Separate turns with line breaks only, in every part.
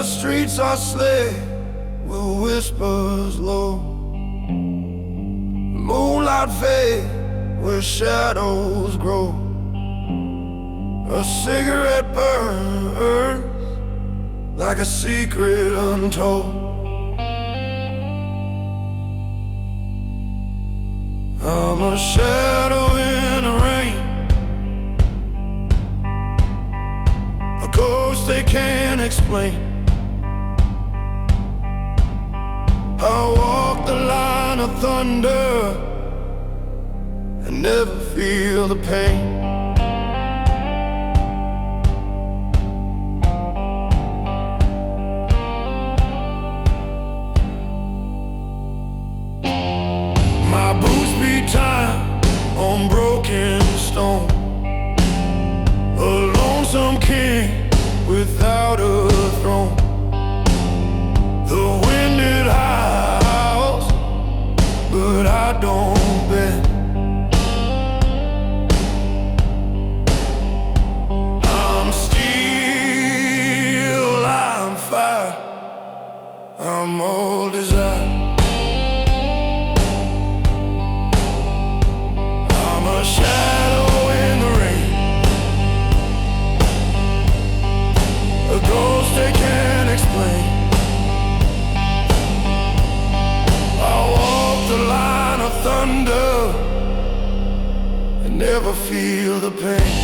streets are slay with whispers low. Moonlight fade where shadows grow. A cigarette burns like a secret untold. I'm a shadow in the rain, a ghost they can't explain. I walk the line of thunder and never feel the pain. My boots beat time on broken stone, a lonesome king without a throne. The wind it howls, but I don't bend. I'm steel, I'm fire, I'm all desire. I'm a shadow in the rain, a ghost they can't explain. I walk the line of thunder and never feel the pain.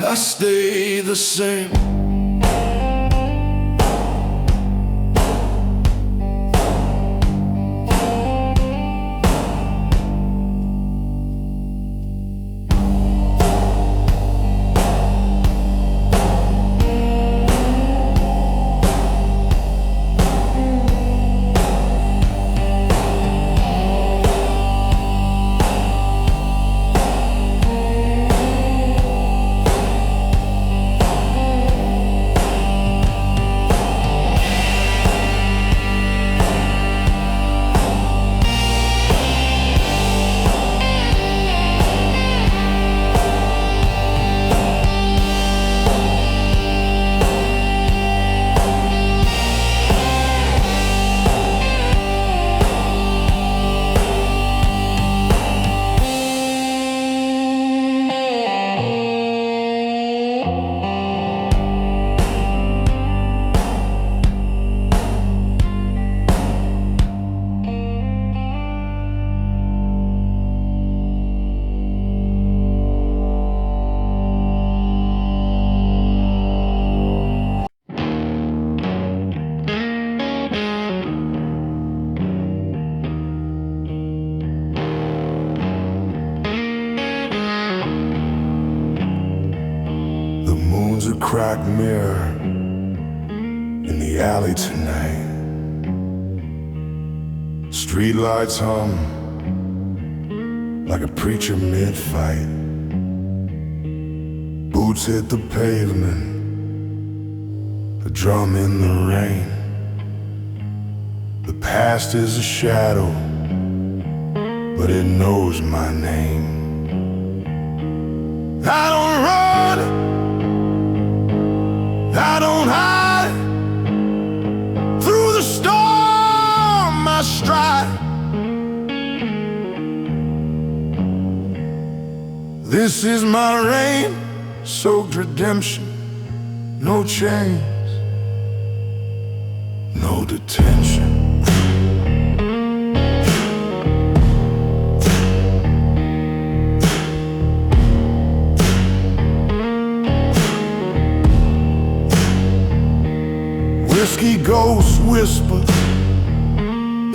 I stay the same. A cracked mirror in the alley tonight. Streetlights hum like a preacher mid-fight. Boots hit the pavement, a drum in the rain. The past is a shadow, but it knows my name. I don't run, I don't hide. Through the storm I stride. This is my rain-soaked redemption. No chains, no detention. Whiskey ghosts whisper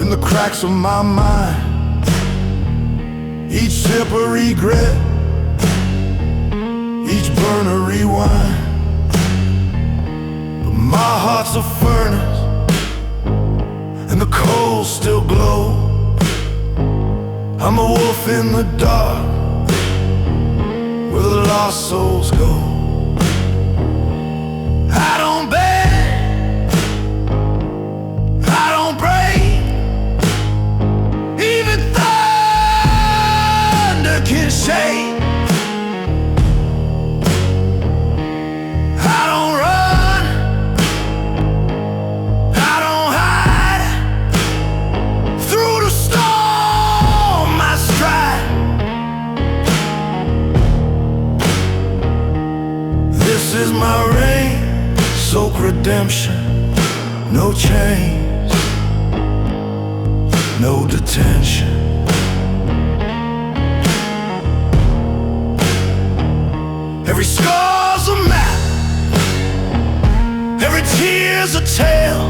in the cracks of my mind. Each sip a regret, each burn a rewind. But my heart's a furnace, and the coals still glow. I'm a wolf in the dark, where the lost souls go. I don't beg, I don't break. Even thunder can shake. I don't run, I don't hide. Through the storm I stride. This is my rain, soak redemption, no chains, no detention. Every scar's a map, every tear's a tale.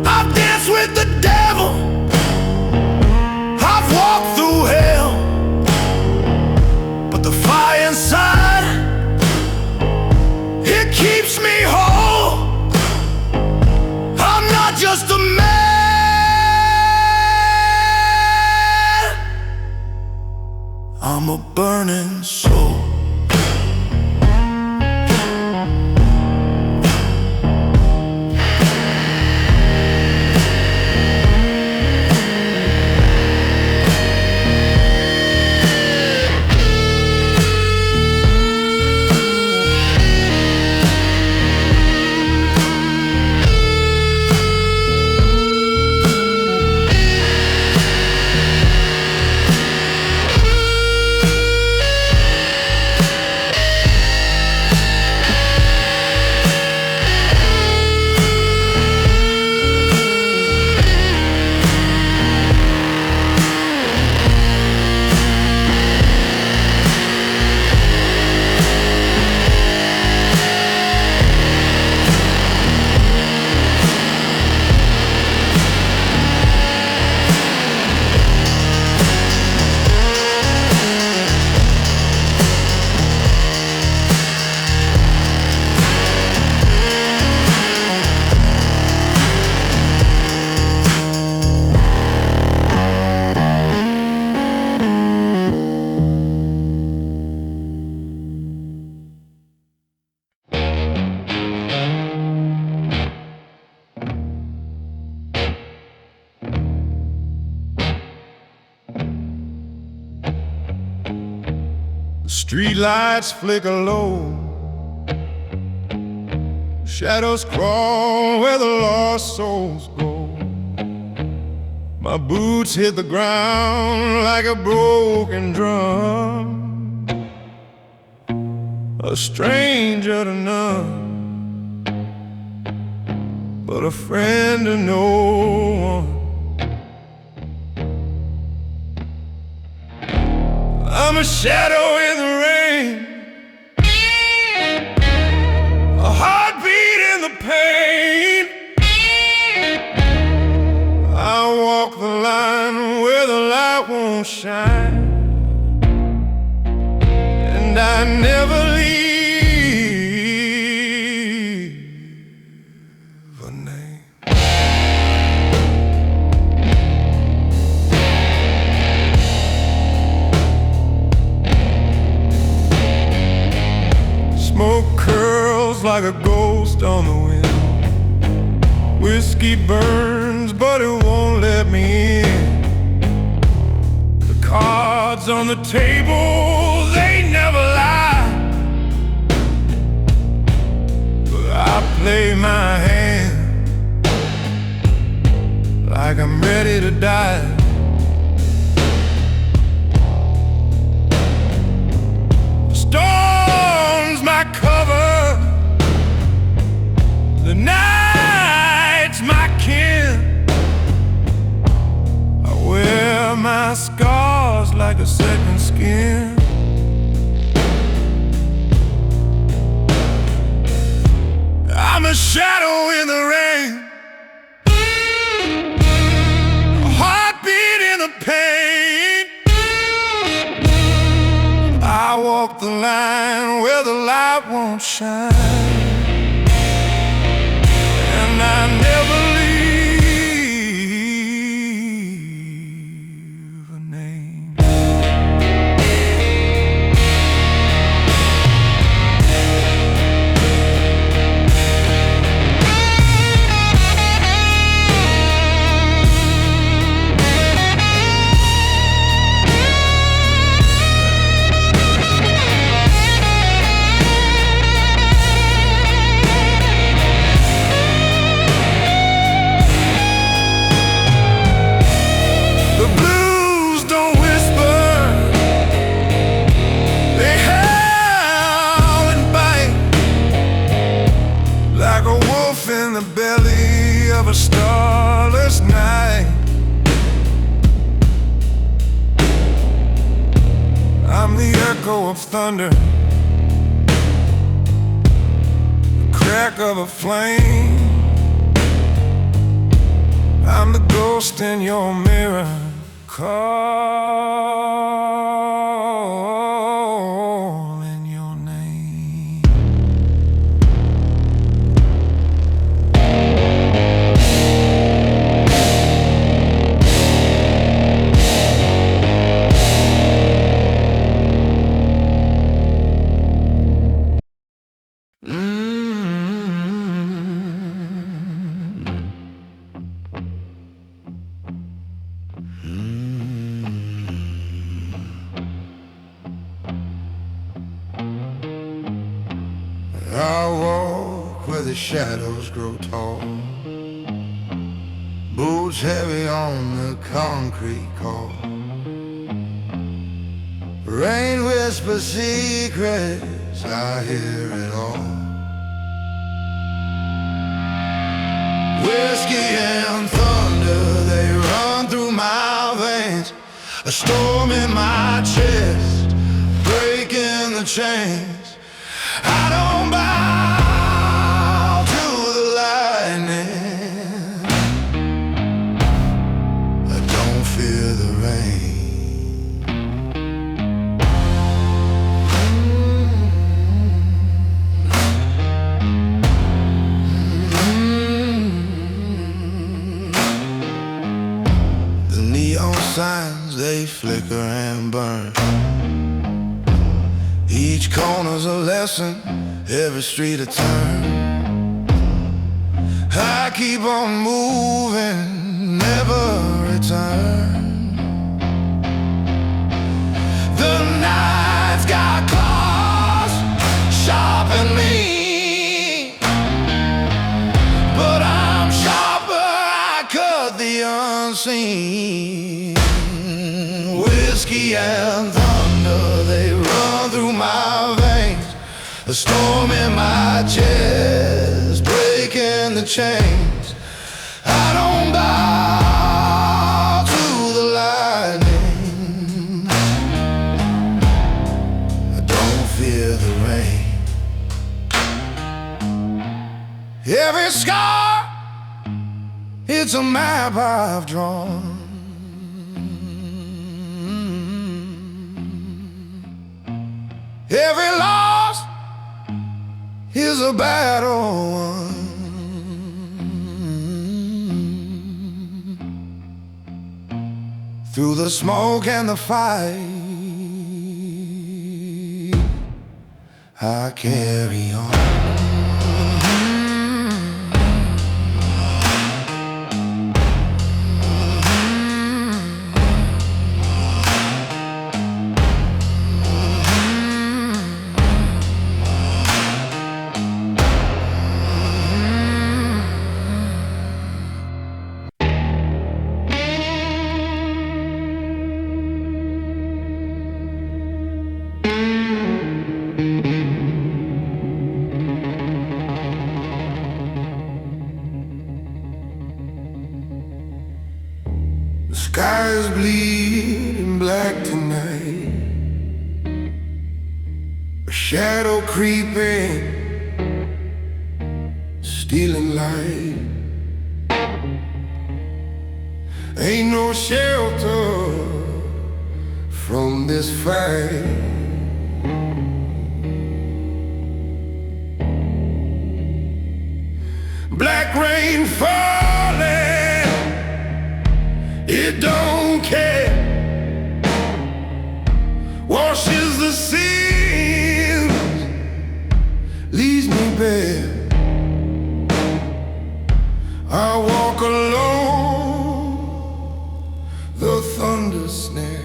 I've danced with the devil, I've walked through hell. But the fire inside, it keeps me whole. I'm not just a man, I'm a burning soul. Street lights flicker low, shadows crawl where the lost souls go. My boots hit the ground like a broken drum, a stranger to none, but a friend to no one. I'm a shadow in the rain, a heartbeat in the pain. I walk the line where the light won't shine, and I never leave a name. Smoke curls like a ghost on the wind. Whiskey burns, but it won't let me in. The cards on the table, they never lie, but I play my hand like I'm ready to die. Storms my cover, the night's my kin. I wear my scars like a second skin. I'm a shadow in the rain, the line where the light won't shine, and I never leave a name. In the belly of a starless night, I'm the echo of thunder, the crack of a flame. I'm the ghost in your mirror, calling your name. I walk where the shadows grow tall, boots heavy on the concrete call. Rain whispers secrets, I hear it all. Whiskey and thunder, they run through my veins. A storm in my chest, breaking the chains. I don't bow to the lightning, I don't fear the rain. The neon signs, they flicker and burn. Each corner's a lesson, every street a turn. I keep on moving, never return. The night's got claws, sharpen me, but I'm sharper, I cut the unseen. Whiskey and thunder, they run through my veins. A storm in my chest, breaking the chains. I don't bow to the lightning, I don't fear the rain. Every scar, it's a map I've drawn. Every loss is a battle won. Through the smoke and the fight, I carry on. The sky is bleeding black tonight, a shadow creeping, stealing light. Ain't no shelter from this fight. Black rain falling, it don't care. Washes the seas, leaves me bare. I walk alone, the thunder snare.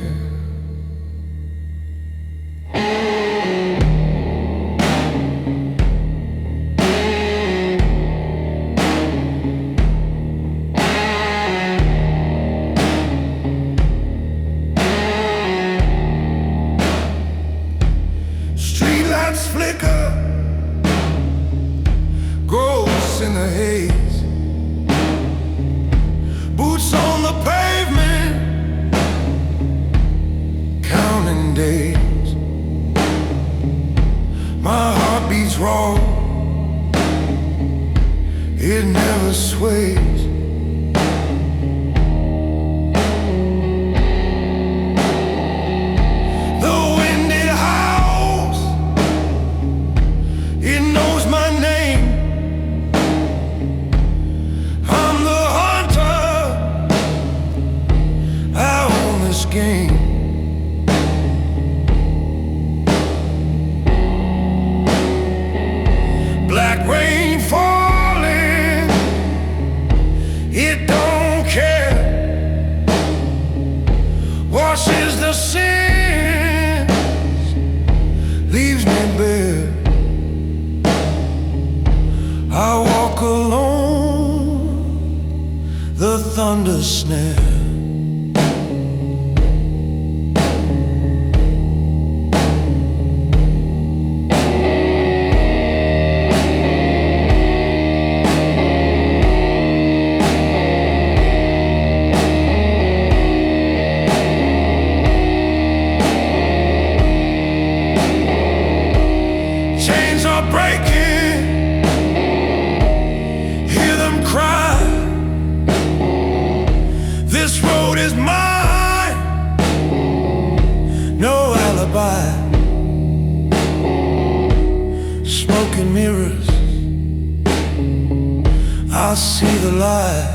Streetlights flicker, ghosts in the haze. Boots on the pavement, counting days. My heart beats raw, it never sways. The wind it howls, it knows my name. I'm the hunter, I own this game. Black rain falling, it don't care. Washes the sins, leaves me bare. I walk alone, the thunder snare. Chains are breaking, hear them cry. This road is mine, no alibi. Smoke and mirrors, I see the light.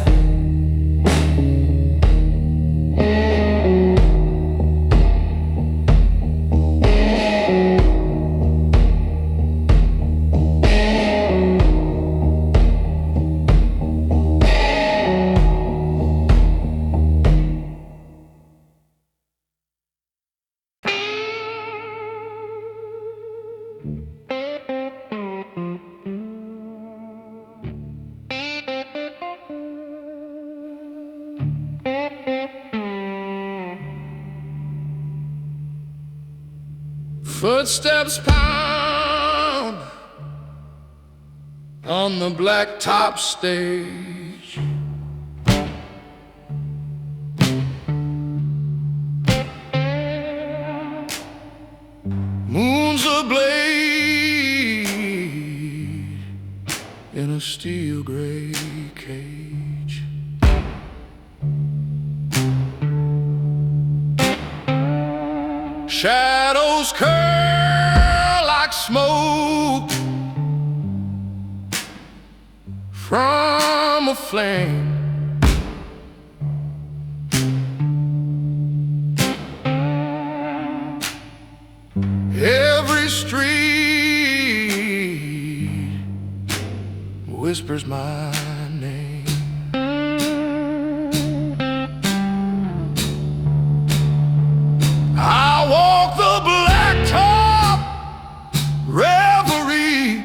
Footsteps pound on the blacktop stage. Moon's ablaze in a steel gray cage. Shadows curl like smoke from a flame. Every street whispers my name. I walk the blacktop reverie.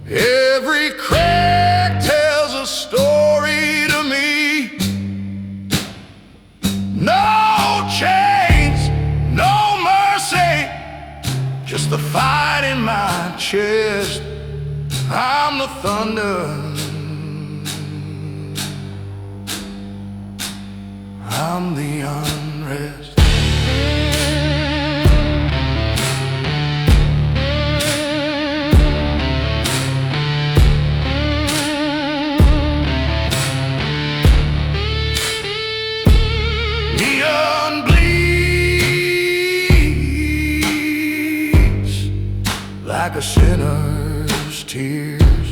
Every crack tells a story to me. No chains, no mercy, just the fight in my chest. I'm the thunder, I'm the unrest. Neon bleeds like a sinner's tears.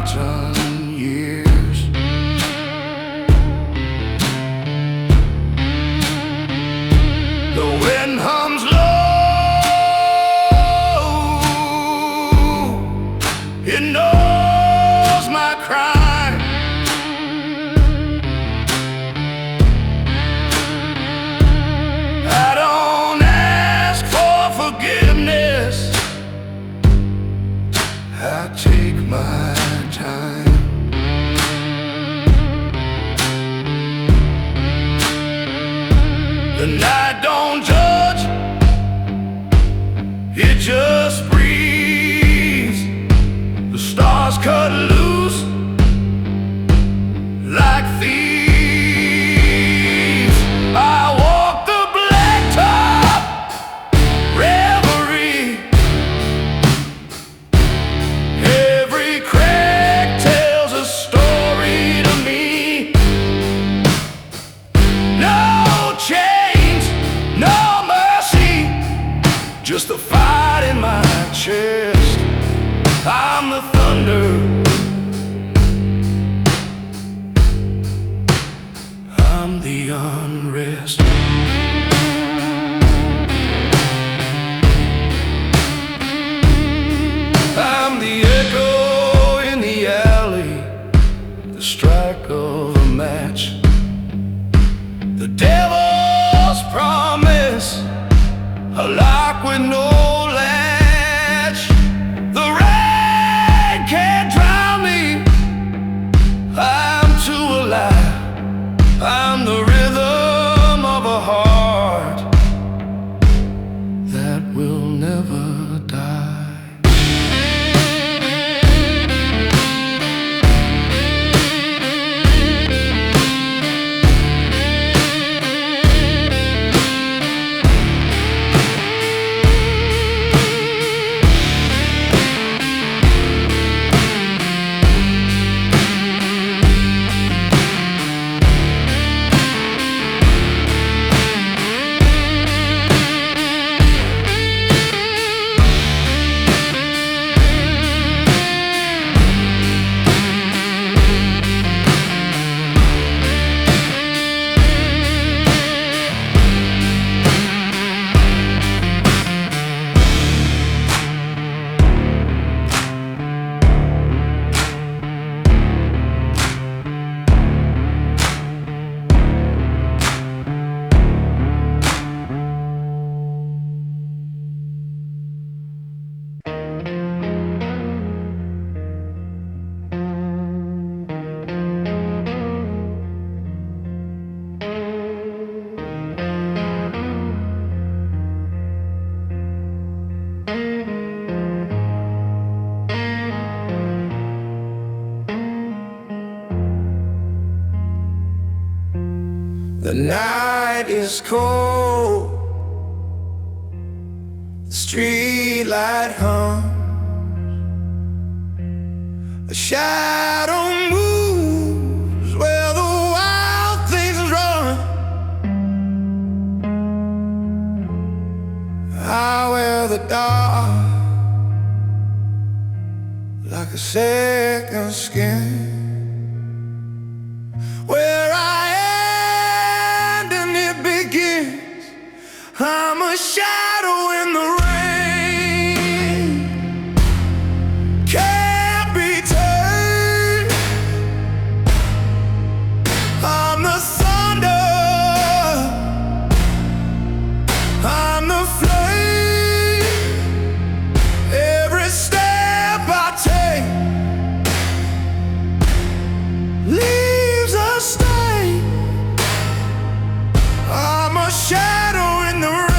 forgotten years. The wind hums low, it knows my crime. I don't ask for forgiveness, I take my time. The night don't judge, it just breathes. The stars cut loose like thieves. I walk the blacktop reverie. Every crack tells a story to me. No chains, no mercy, just a fight in my chest. I'm the thunder, I'm the unrest. I'm the echo in the alley, the strike of a match, the devil's promise, a lock with no latch. The rain can't drown me, I'm too alive. I'm the rhythm of a heart that will never die. The night is cold, the street light hums, a shadow moves where the wild things run. I wear the dark like a second skin. Where I end and it begins, I'm a shadow in the rain. Can't be tamed. I'm the thunder, I'm the flame. Every step I take leaves a stain. I'm a shadow in the rain.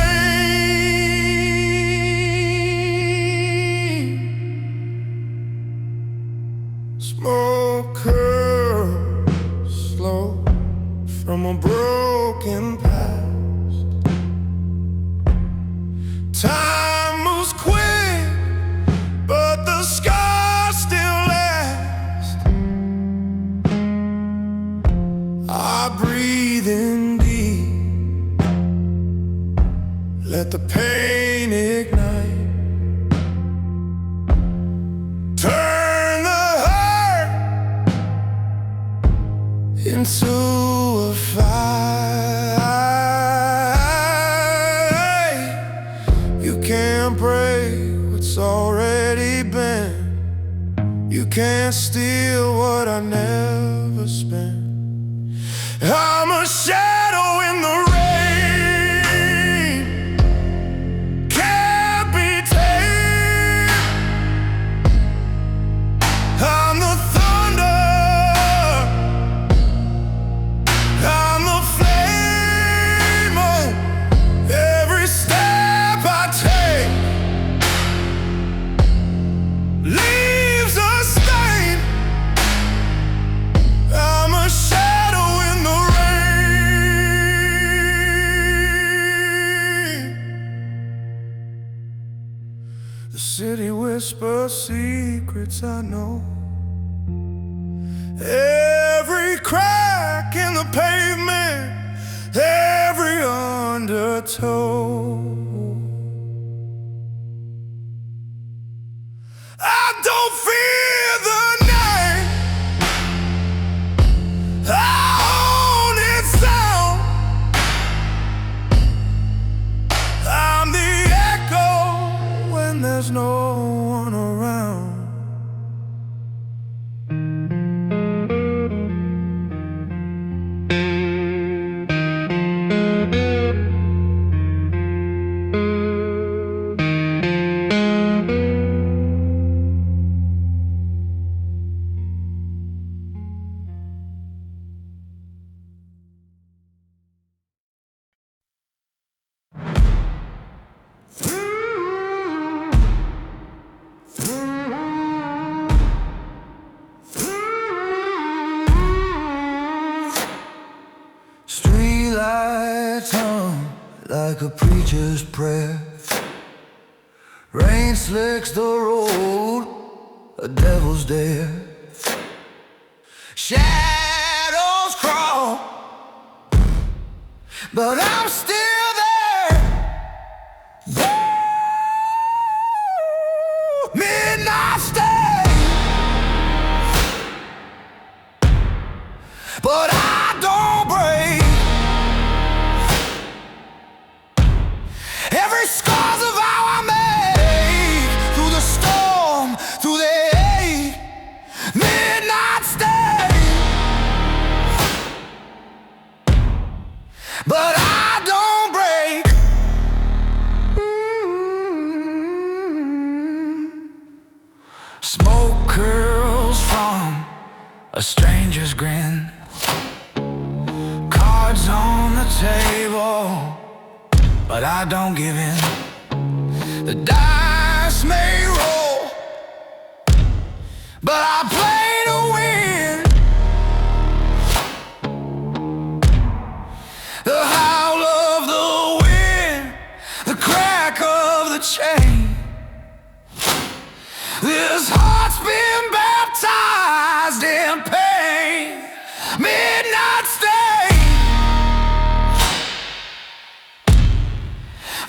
Smoke curls slow from a broken past. Time moves quick, but the scars still last. I breathe in deep, let the pain ignite. Turn the hurt into a fight. You can't break what's already been. You can't steal what I never spent. I'm a shadow in the rain, can't be tamed. I'm the thunder, I'm the flame. Oh, every step I take leaves a stain. I'm a shadow in the rain. The city whispers secrets I know. Every crack in the pavement, every undertow. I don't fear the night, I own its sound. I'm the echo when there's no one around. Streetlights hum like a preacher's prayer. Rain slicks the road, a devil's dare. Shadows crawl, but I'm still there. Midnight stay, but I don't break. Every scar's a vow I make, through the storm, through the ache. Midnight stay, but I don't break. Smoke curls from a stranger's grin. Cards on the table, but I don't give in. The dice may roll, but I play to win. The howl of the wind, the crack of the chain. This heart's been baptized in pain. Midnight stay,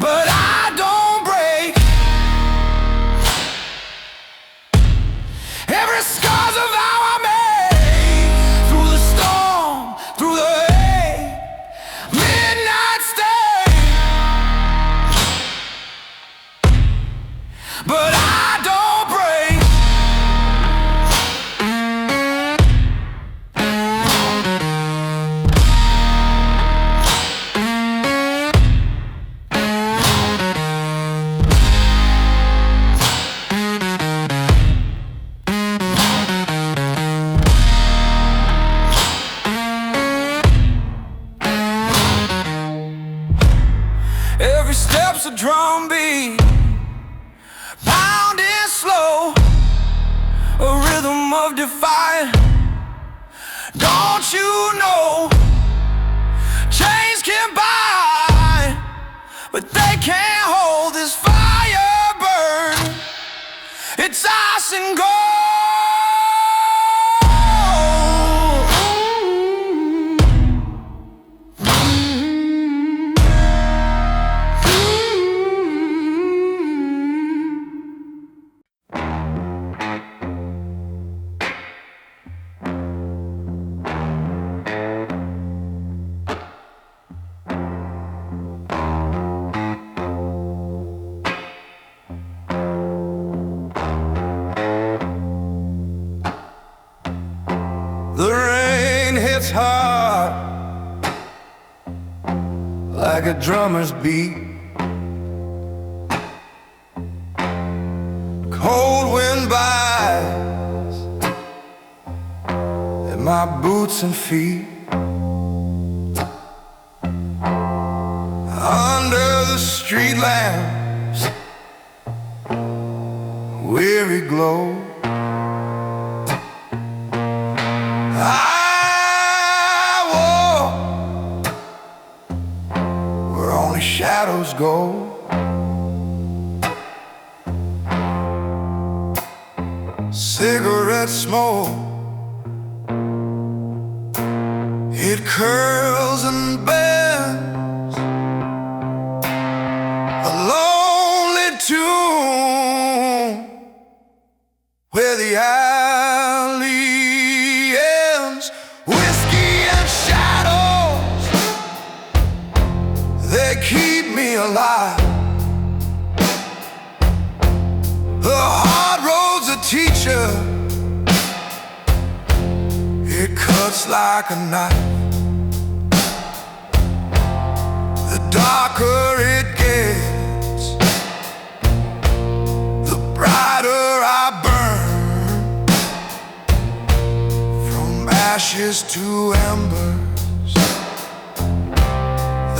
but I don't break. Every scar's a vow I made, through the storm, through the ache. Midnight stay, but I don't break. Every step's a drum beat, pounding slow, a rhythm of defiance. Don't you know, chains can bind, but they can't hold this fire burn. It's ice and gold. heart like a drummer's beat. Cold wind bites at my boots and feet. Under the street lamps, weary glow. I walk where only shadows go. Cigarette smoke, it curls and bends, a lonely tune where the alley ends. Whiskey and shadows, they keep me alive. The hard road's a teacher, it cuts like a knife. The darker it gets, the brighter I burn. From ashes to embers,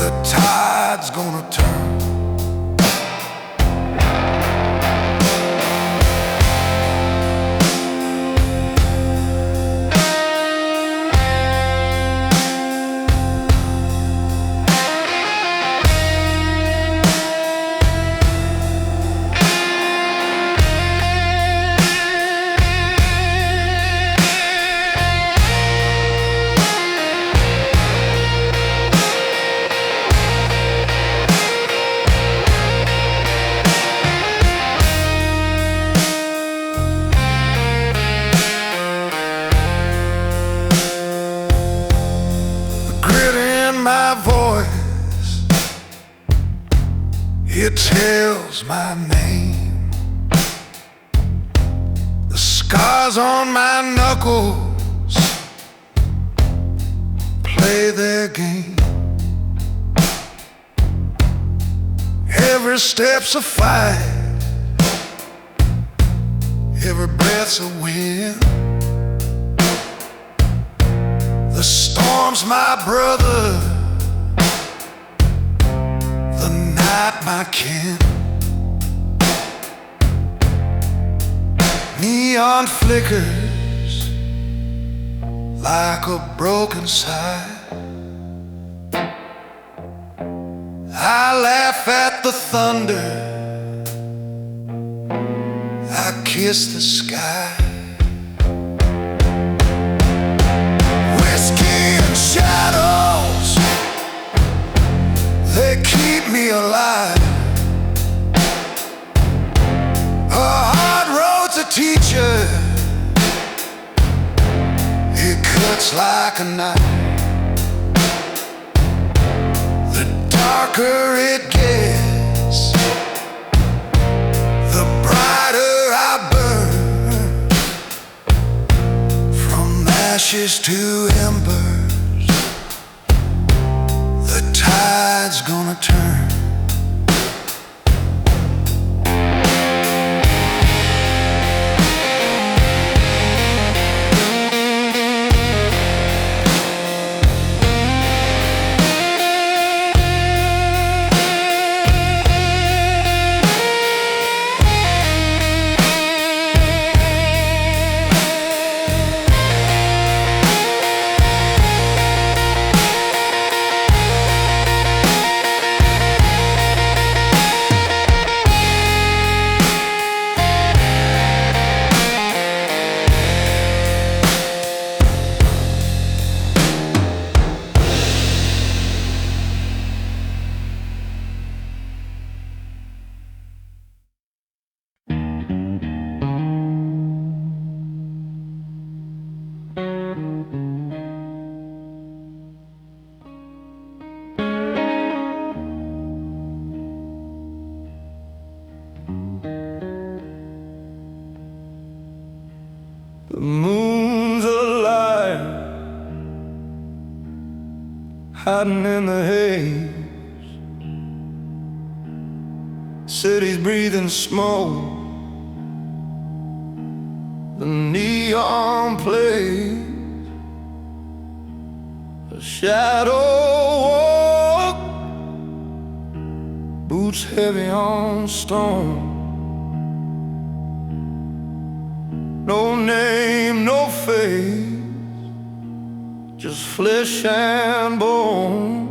the tide's gonna turn. My voice, it tells my name. The scars on my knuckles play their game. Every step's a fight, every breath's a win. The storm's my brother, the night my kin. Neon flickers like a broken sigh. I laugh at the thunder, I kiss the sky. Shadows, they keep me alive. A hard road's a teacher, it cuts like a knife. The darker it gets, the brighter I burn. From ashes to embers, the tide's gonna turn.
hiding in the haze. Cities breathing smoke. The neon plays a shadow walk, boots heavy on stone. No name, no face, just flesh and bone.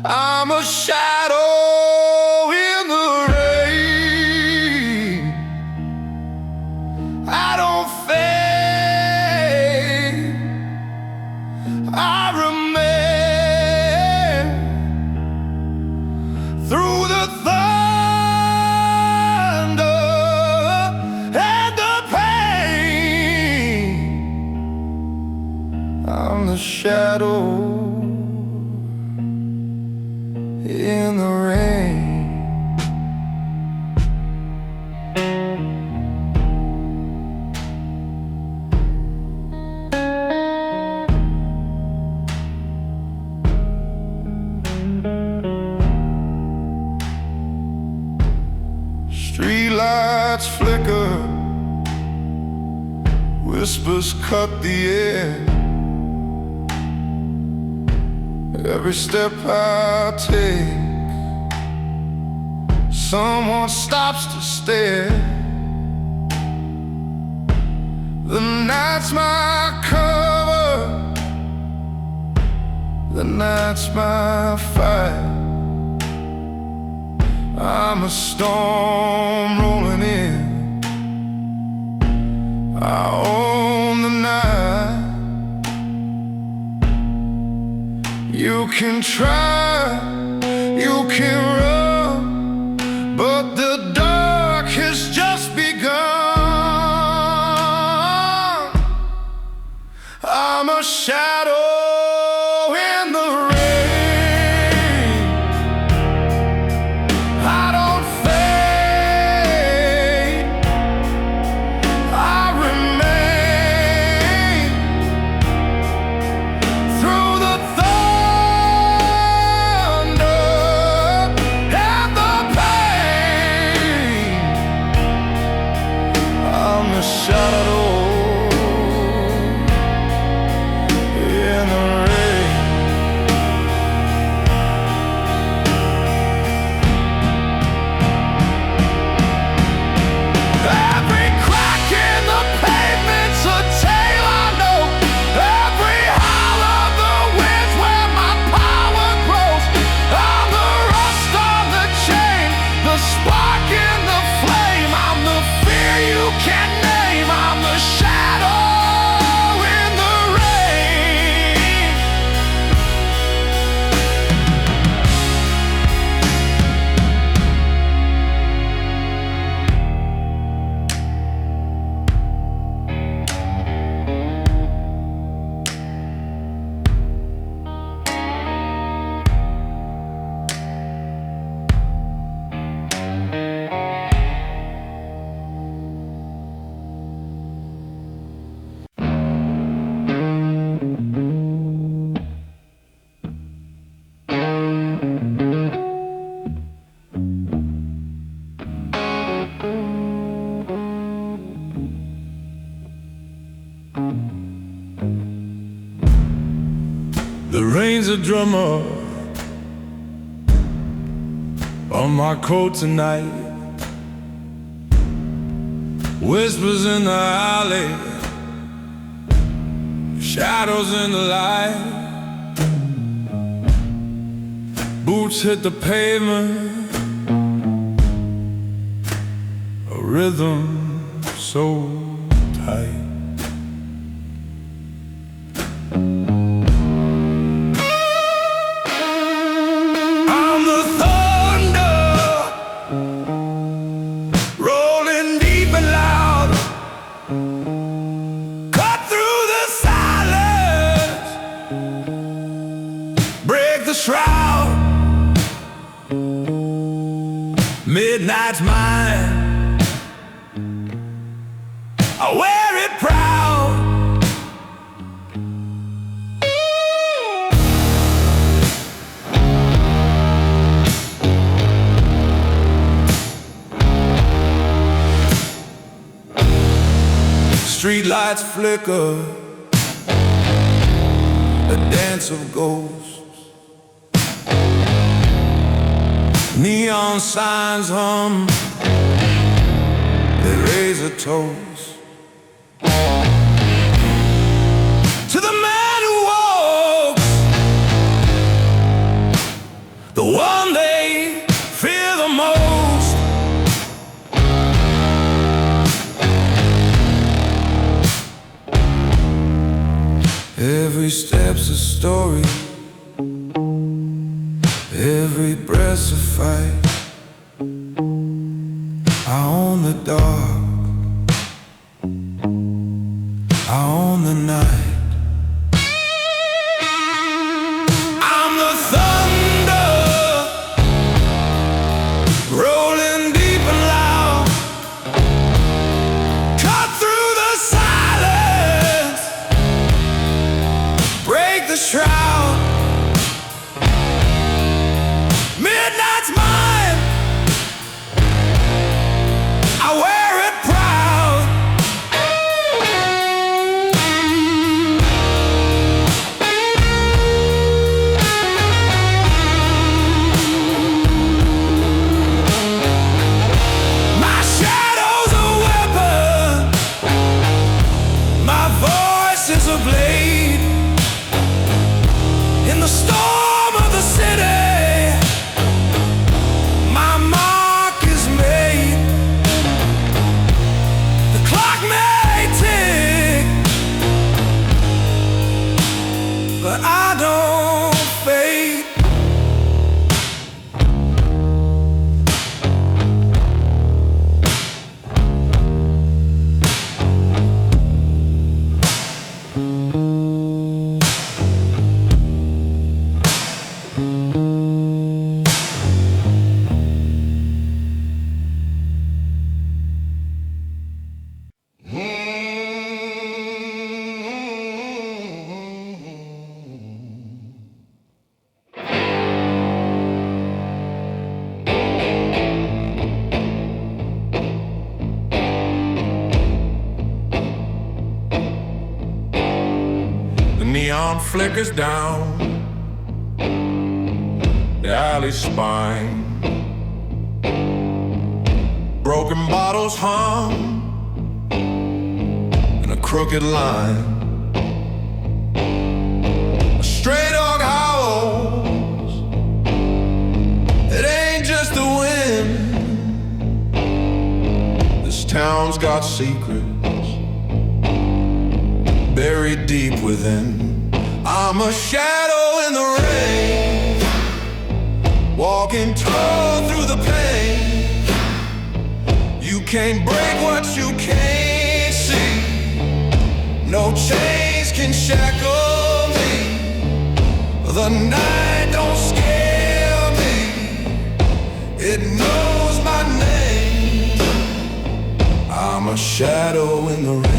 I'm a shadow in the rain. I don't fade, I remain through the thunder and the pain. I'm the shadow in the rain. Streetlights flicker, whispers cut the air. Every step I take, someone stops to stare. The night's my cover, the night's my fight. I'm a storm rolling in, I own the night. You can try, you can run, but the dark has just begun. I'm a shadow in the rain. I don't fade, I remain through the thunder and the pain. I'm the shadow in the rain. Every crack in the pavement's a tale I know. Every howl of the wind's where my power grows. I'm the rust on the chain, the spark in the flame. I'm the fear you can't name. I'm the shadow in the rain. The rain's a drummer on my coat tonight. Whispers in the alley, shadows in the light. Boots hit the pavement, a rhythm so tight. Shroud, midnight's mine, I wear it proud. Streetlights flicker, a dance of ghosts. Neon signs hum, they raise a toast to the man who walks, the one they fear the most. Every step's a story, every breath's a fight. I own the dark, I own the night. I'm the thunder, rolling deep and loud. Cut through the silence, break the shroud. Midnight's mine, I wear it proud. My shadow's a weapon, my voice is a blade. In the storm of the city, my mark is made. The clock may tick, but I don't fade. The neon flickers down the alley's spine. Broken bottles hum in a crooked line. A stray dog howls, it ain't just the wind. This town's got secrets buried deep within. I'm a shadow in the rain, walking tall through the pain. You can't break what you can't see. No chains can shackle me. The night don't scare me, it knows my name. I'm a shadow in the rain.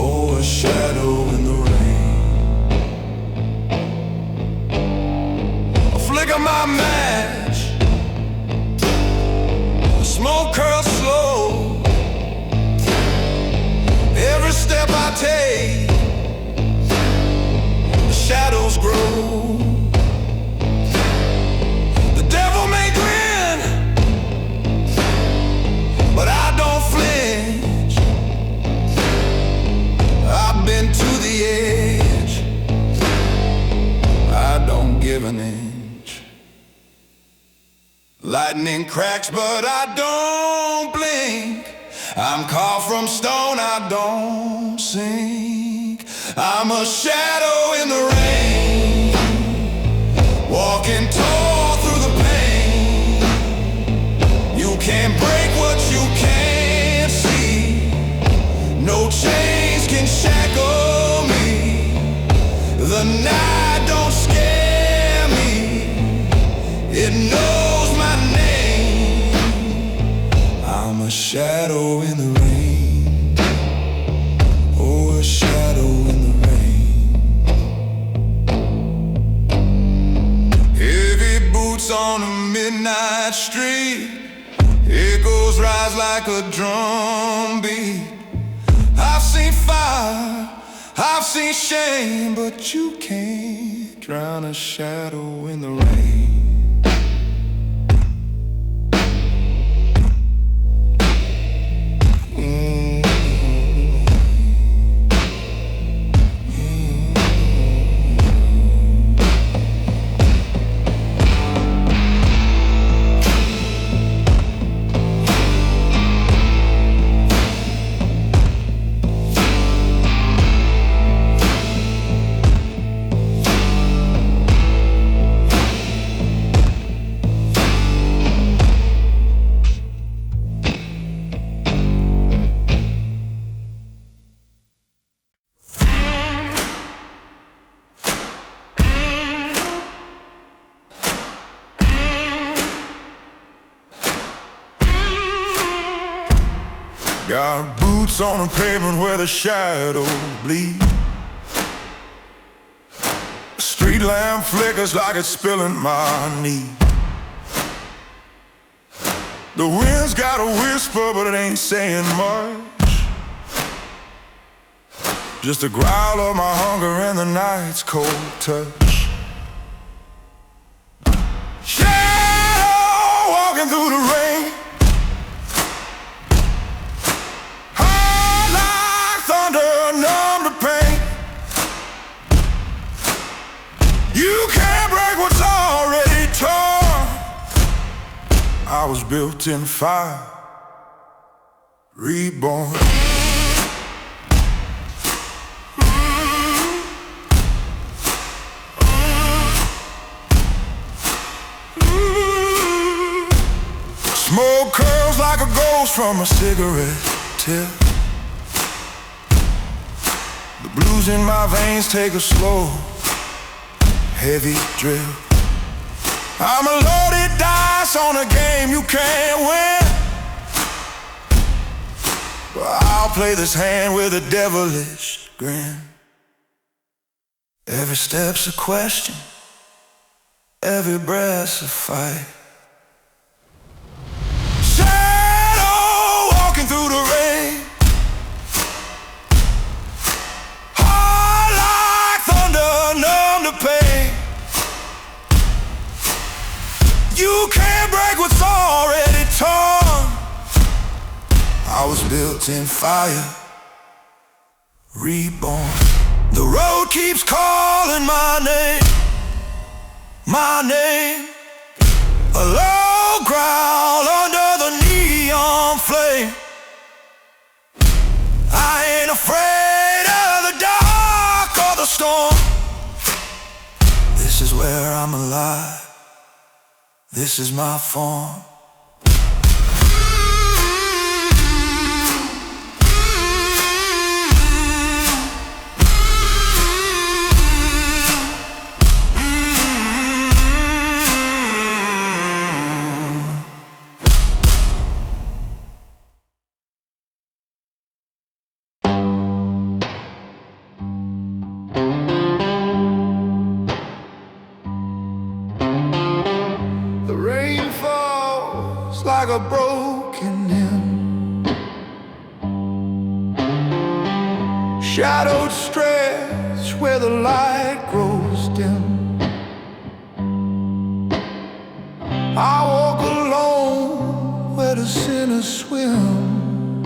Oh, a shadow in the rain. I flicker my match, the smoke curls slow. Every step I take, the shadows grow. The devil may grin, but I don't flinch. I've been to the edge, I don't give an inch. Lightning cracks, but I don't blink. I'm carved from stone, I don't sink. I'm a shadow in the rain, walking tall through the pain. You can't break what you can't see. No chains can shackle me. The night don't scare me, it knows my name. I'm a shadow in the rain. Oh, a shadow in the rain. Heavy boots on a midnight street, echoes rise like a drum beat. I've seen fire, I've seen shame, but you can't drown a shadow in the rain.
Got boots on the pavement where the shadows bleed. A street lamp flickers like it's spilling my knee. The wind's got a whisper, but it ain't saying much. Just a growl of my hunger and the night's cold touch. Shadow walking through the rain. Numb to pain. You can't break what's already torn. I was built in fire, reborn. Smoke curls like a ghost from a cigarette tip. The blues in my veins take a slow, heavy drip. I'm a loaded dice on a game you can't win, but I'll play this hand with a devilish grin. Every step's a question, every breath's a fight. Shadow walking through the rain. Pain. You can't break what's already torn. I was built in fire, reborn. The road keeps calling my name, my name. A low growl under the neon flame. I ain't afraid of the dark or the storm. This is where I'm alive. This is my form. Like a broken hymn, shadowed stretch where the light grows dim. I walk alone where the sinners swim.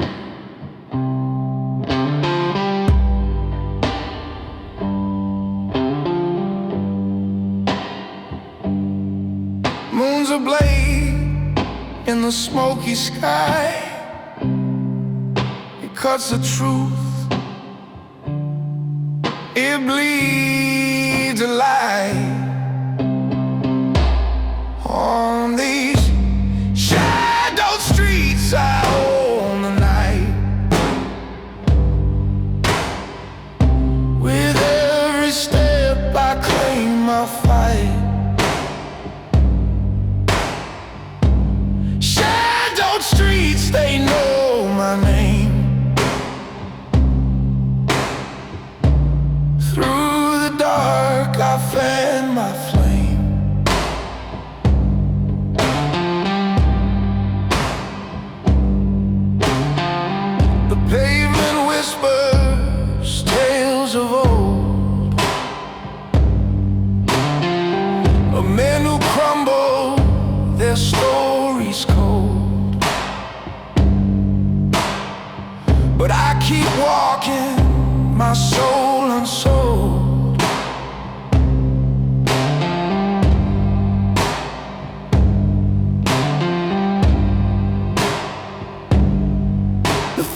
Moon's ablaze in the smoky sky. It cuts the truth, it bleeds a lie. On these shadowed streets I own the night. With every step I claim my fight. Streets, they know my name. Through the dark I fend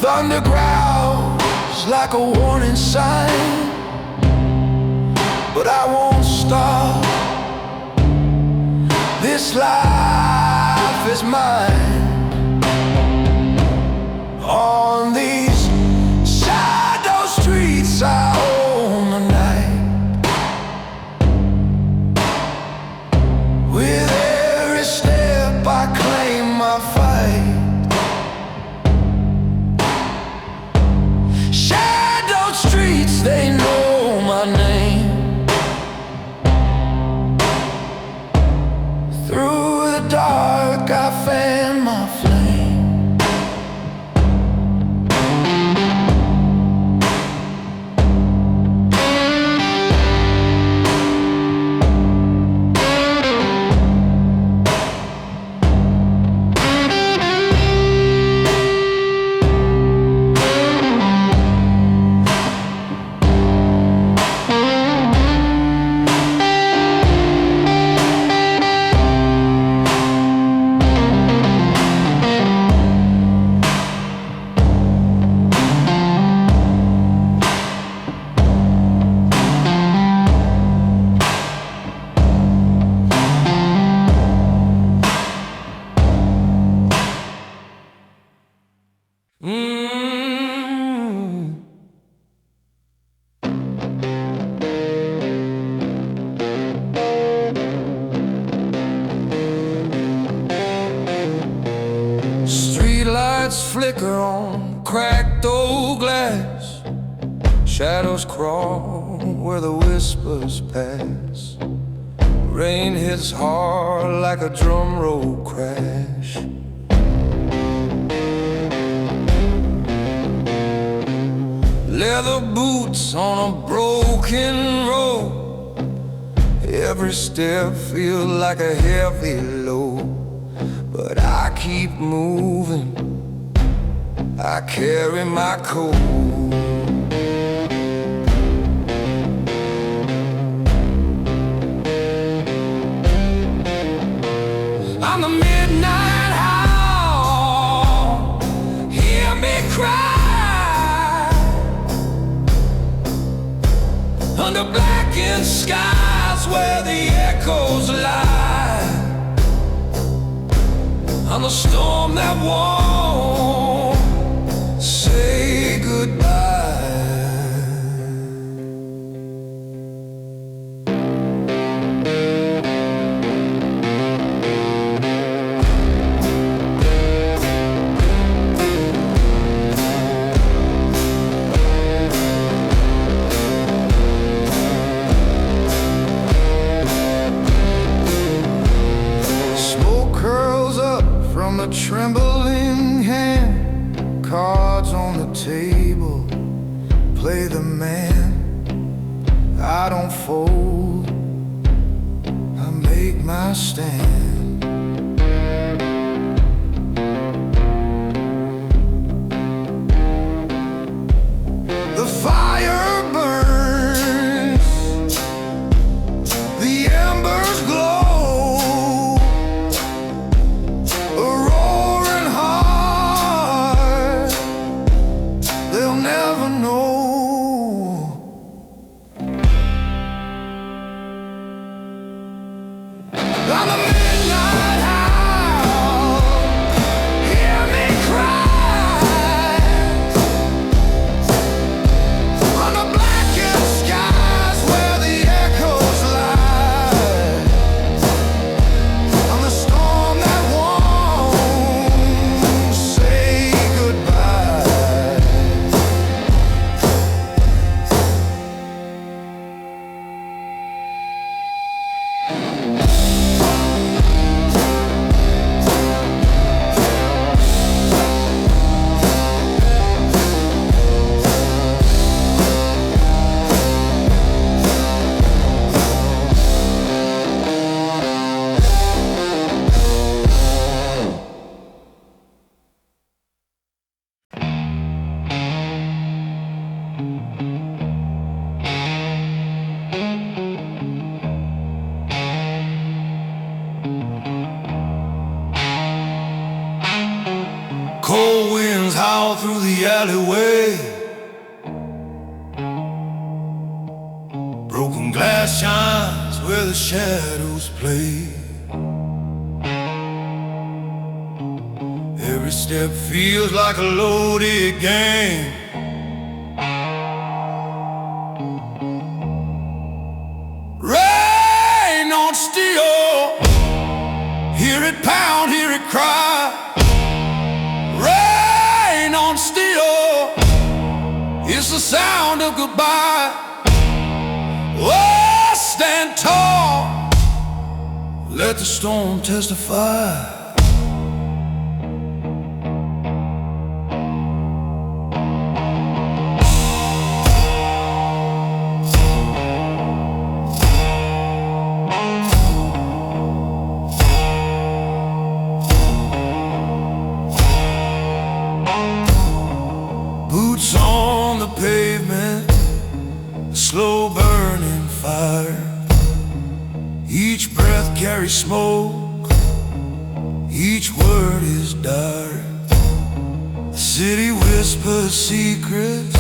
Thunder growls like a warning sign, but I won't stop. This life is mine. On these shadow streets I own the night. With every step I claim my fight. Shadow streets, they know my name. Through the dark I fan my flame. Streetlights flicker on cracked old glass. Shadows crawl where the whispers pass. Rain hits hard like a drum roll crash. Leather boots on a broken road. Every step feels like a heavy load, but I keep moving. I carry my code. I'm the midnight howl. Hear me cry under blackened skies where the echoes lie. I'm the storm that won't say goodbye. From a trembling hand, cards on the table, play the man. I don't fold, I make my stand. The fire burns, the embers glow. I'm a midnight howl. Hear me cry under blackened skies where the echoes lie. I'm the storm that won't say goodbye. Cold winds howl down through the alleyway. Broken glass shines where the shadows play. Every step feels like a loaded game. Rain on steel, hear it pound, hear it cry. Rain on steel, it's the sound of goodbye. Oh, stand tall, let the storm testify. Boots on the pavement, slow burning fire. Each breath carries smoke, each word is dark. The city whispers secrets,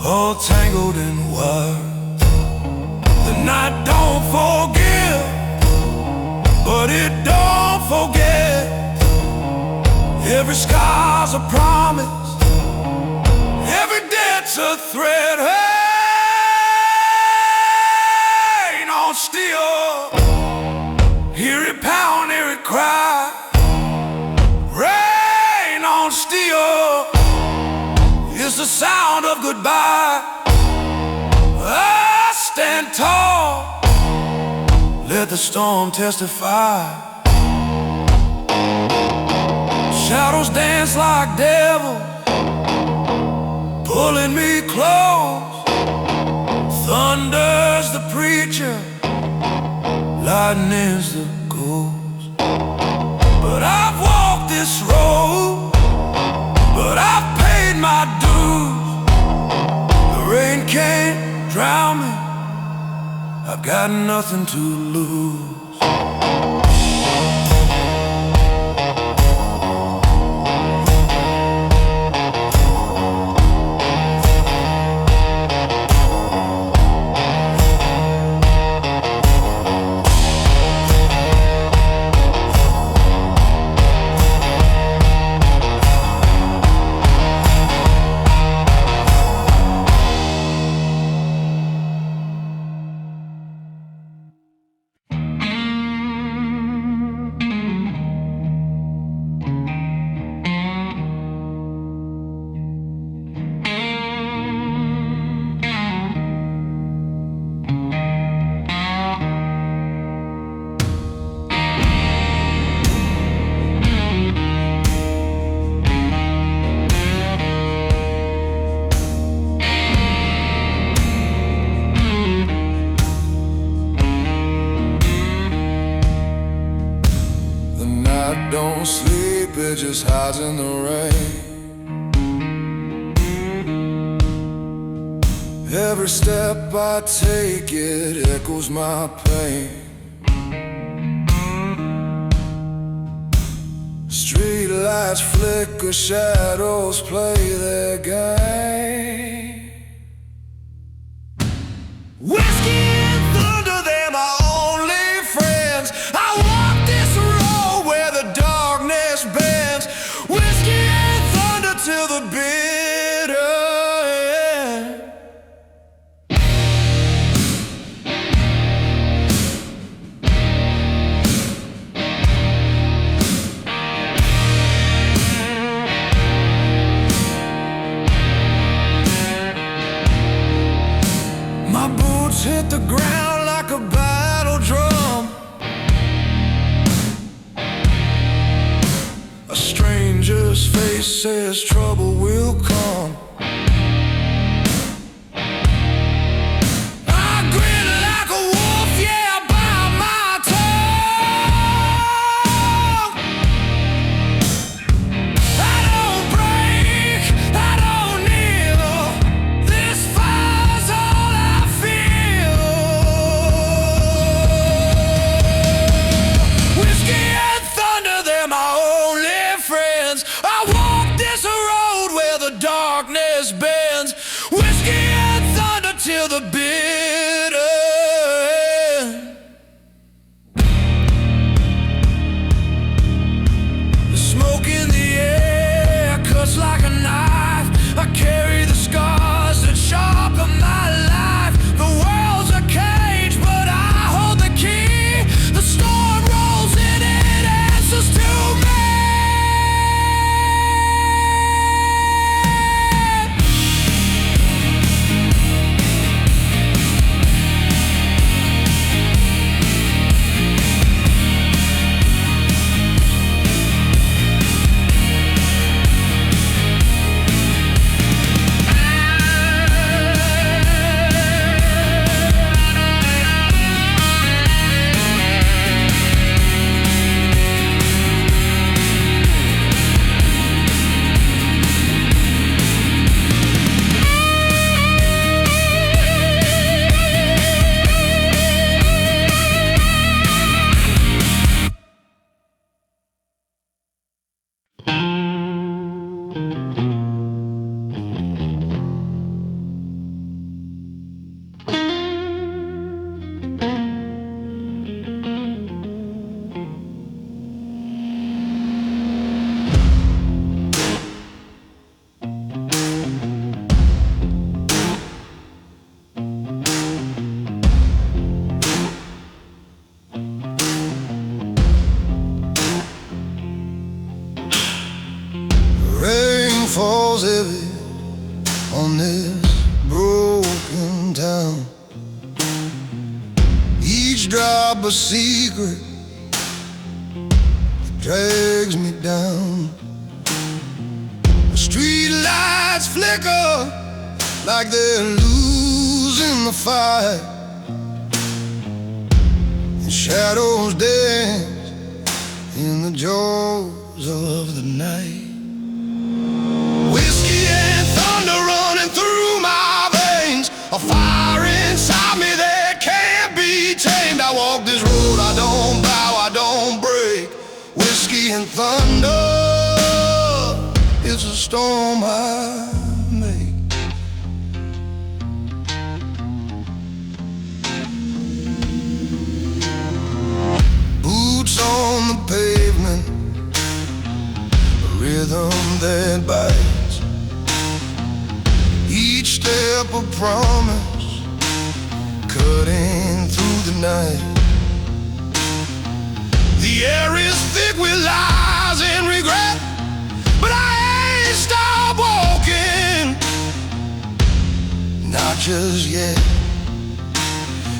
all tangled in wire. The night don't forgive, but it don't forget. Every scar's a promise, every debt's a threat. Rain on steel, hear it pound, hear it cry. Rain on steel, it's the sound of goodbye. I stand tall, let the storm testify. Shadows dance like devils, pulling me close. Thunder's the preacher, lightning's the ghost. But I've walked this road, but I've paid my dues. The rain can't drown me, I've got nothing to lose. Don't sleep, it just hides in the rain. Every step I take, it echoes my pain. Street lights flicker, shadows play their game. Whiskey and thunder, they're my only friends. I walk this road where the darkness bends. Whiskey and thunder till the bitter end. My boots hit the ground like a battle drum. A stranger's face says trouble will come. I grin like a wolf, yeah, I bite my tongue. I don't break, I don't kneel. This fire's all I feel. Whiskey and thunder, they're my only friends. I walk this road
Rain falls heavy on this broken town. Each drop a secret that drags me down. The street lights flicker like they're losing the fight, and shadows dance in the jaws of the night. Whiskey and thunder running through my veins, a fire inside me that can't be tamed. I walk this road, I don't bow, I don't break. Whiskey and thunder, it's a storm I make. Boots on the pavement, a rhythm that bites. Each step a promise, cutting through the night. The air is thick with lies and regret, but I ain't stopped walking, not just yet.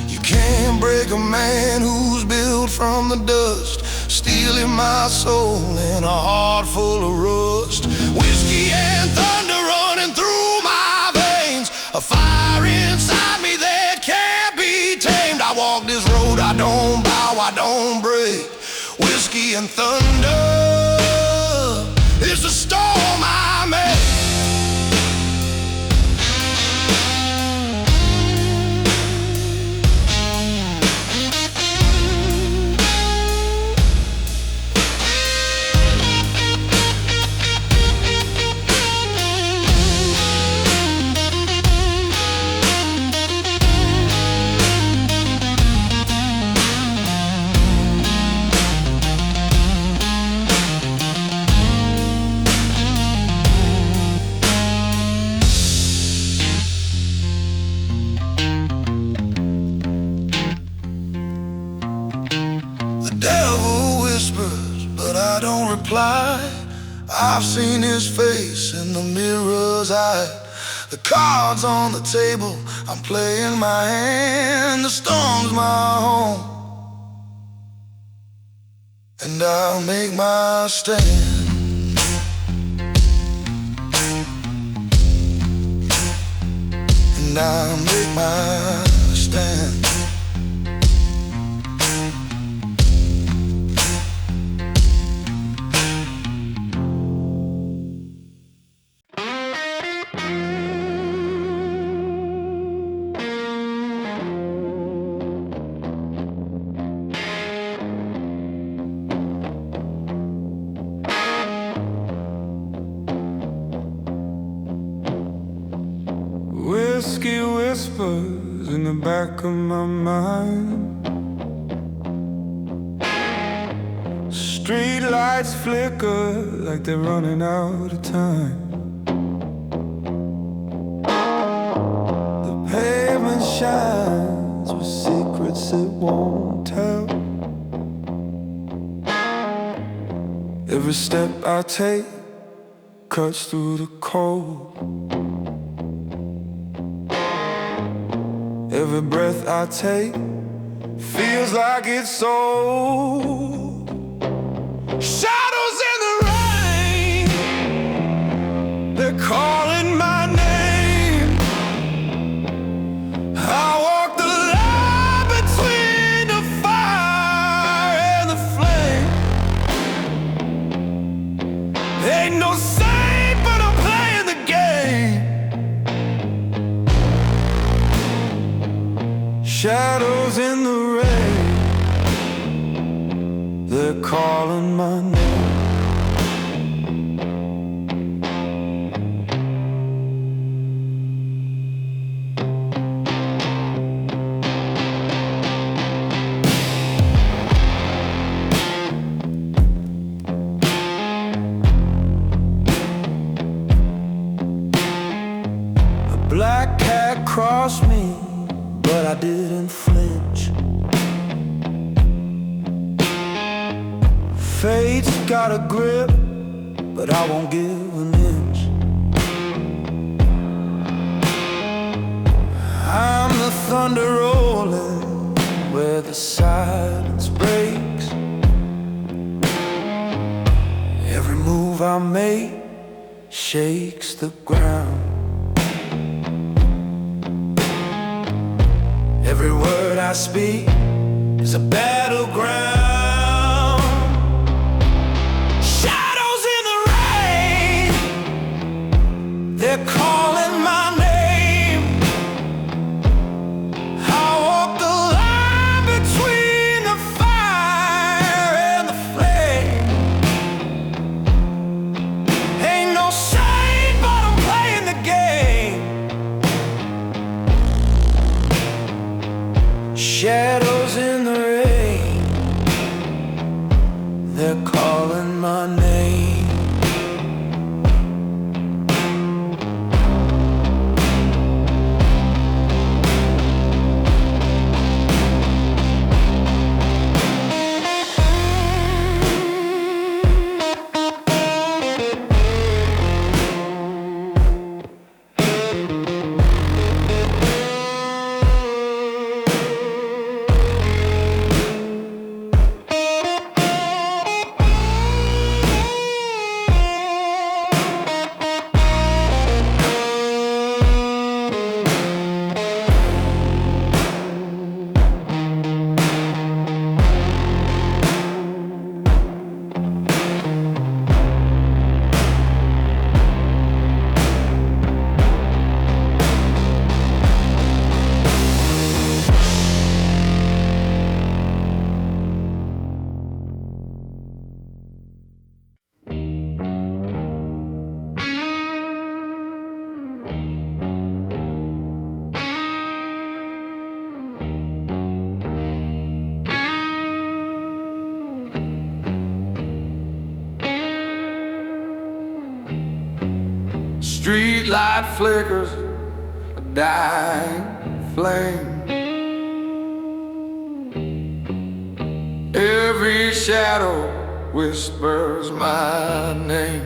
You can't break a man who's built from the dust, stealing my soul in a heart full of rust. Whiskey and thunder running through my veins, a fire inside me that can't be tamed. I walk this road, I don't bow, I don't break. Whiskey and thunder, it's the storm I make. The devil whispers, but I don't reply. I've seen his face in the mirror's eye. The cards on the table, I'm playing my hand. The storm's my home, and I'll make my stand. And I'll make my stand.
Whiskey whispers in the back of my mind. Street lights flicker like they're running out of time. The pavement shines with secrets it won't tell. Every step I take cuts through the cold. Every breath I take feels like it's sold. Shadows in the rain, they're calling my name. I walk the line between the fire and the flame. Ain't no saint, but I'm playing the game. Shadows in the rain, they're calling my name. across me, but I didn't flinch. Fate's got a grip, but I won't give an inch. I'm the thunder rolling where the silence breaks. Every move I make shakes the ground. Every word I speak is a battleground. Shadows in the rain, they're calling my name. I walk the line between the fire and the flame. Ain't no saint, but I'm playing the game. Shadows in the rain, they're calling my name.
Street light flickers, a dying flame. Every shadow whispers my name.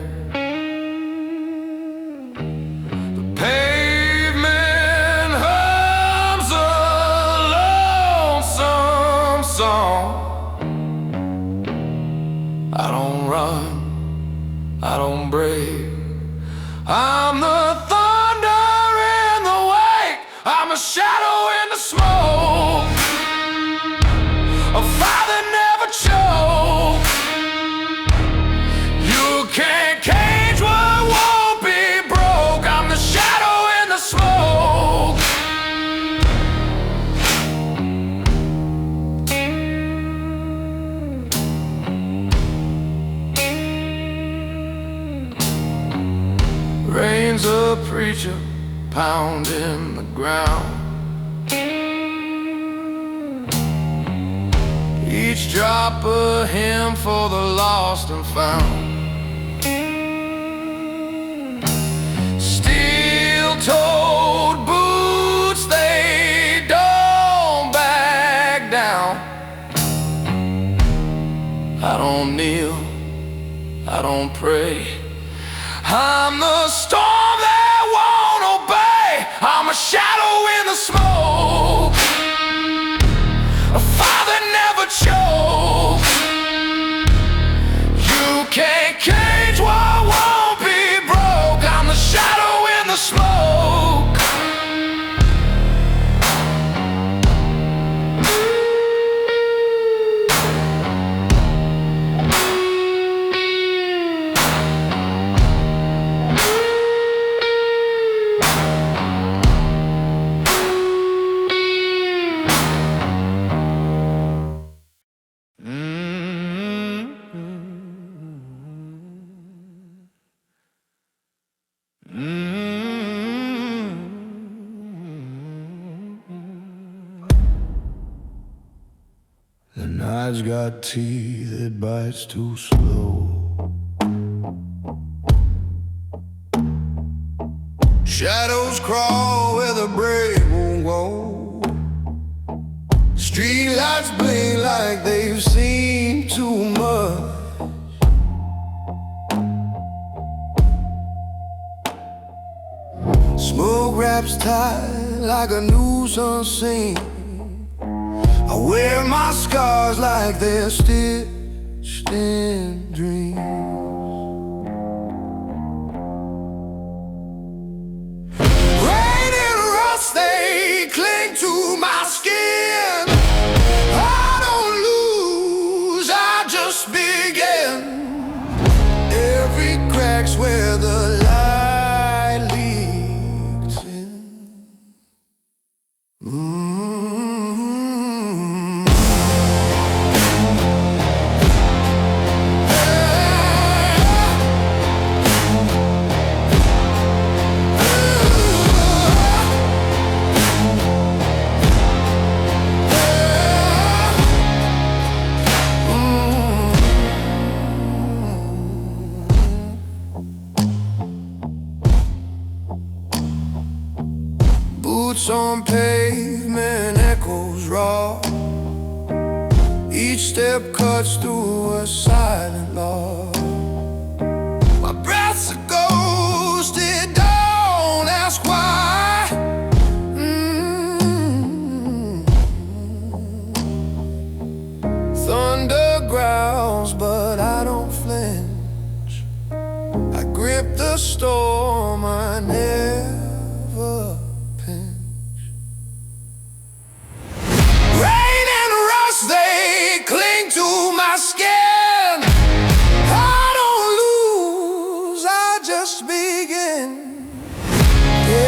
The pavement hums a lonesome song. I don't run, I don't break. I'm the thunder in the wake. I'm a shadow in the smoke. A fire that never chokes. You can't cage what won't be broke. I'm the shadow in the smoke. Rain's a preacher pounding the ground. Each drop a hymn for the lost and found. Steel-toed boots, they don't back down. I don't kneel, I don't pray. I'm the storm that won't obey. I'm a shadow in the smoke. A fire that never chokes. You can't cage what won't be broke. I'm the shadow in the smoke.
The night's got teeth, it bites too slow.
Shadows crawl where the brave won't go. Street lights blink like they've seen too much. Smoke wraps tight like a noose unseen. I wear my scars like they're stitched in dreams. Rain and rust, they cling to my skin. I don't lose, I just begin. Every crack's where the light leaks in. Boots on pavement, echoes raw. Each step cuts through a silent law. My breath's a ghost, it don't ask why. Thunder growls, but I don't flinch. I grip the storm, I never pinch. Rain and rust, they cling to my skin. I don't lose, I just begin.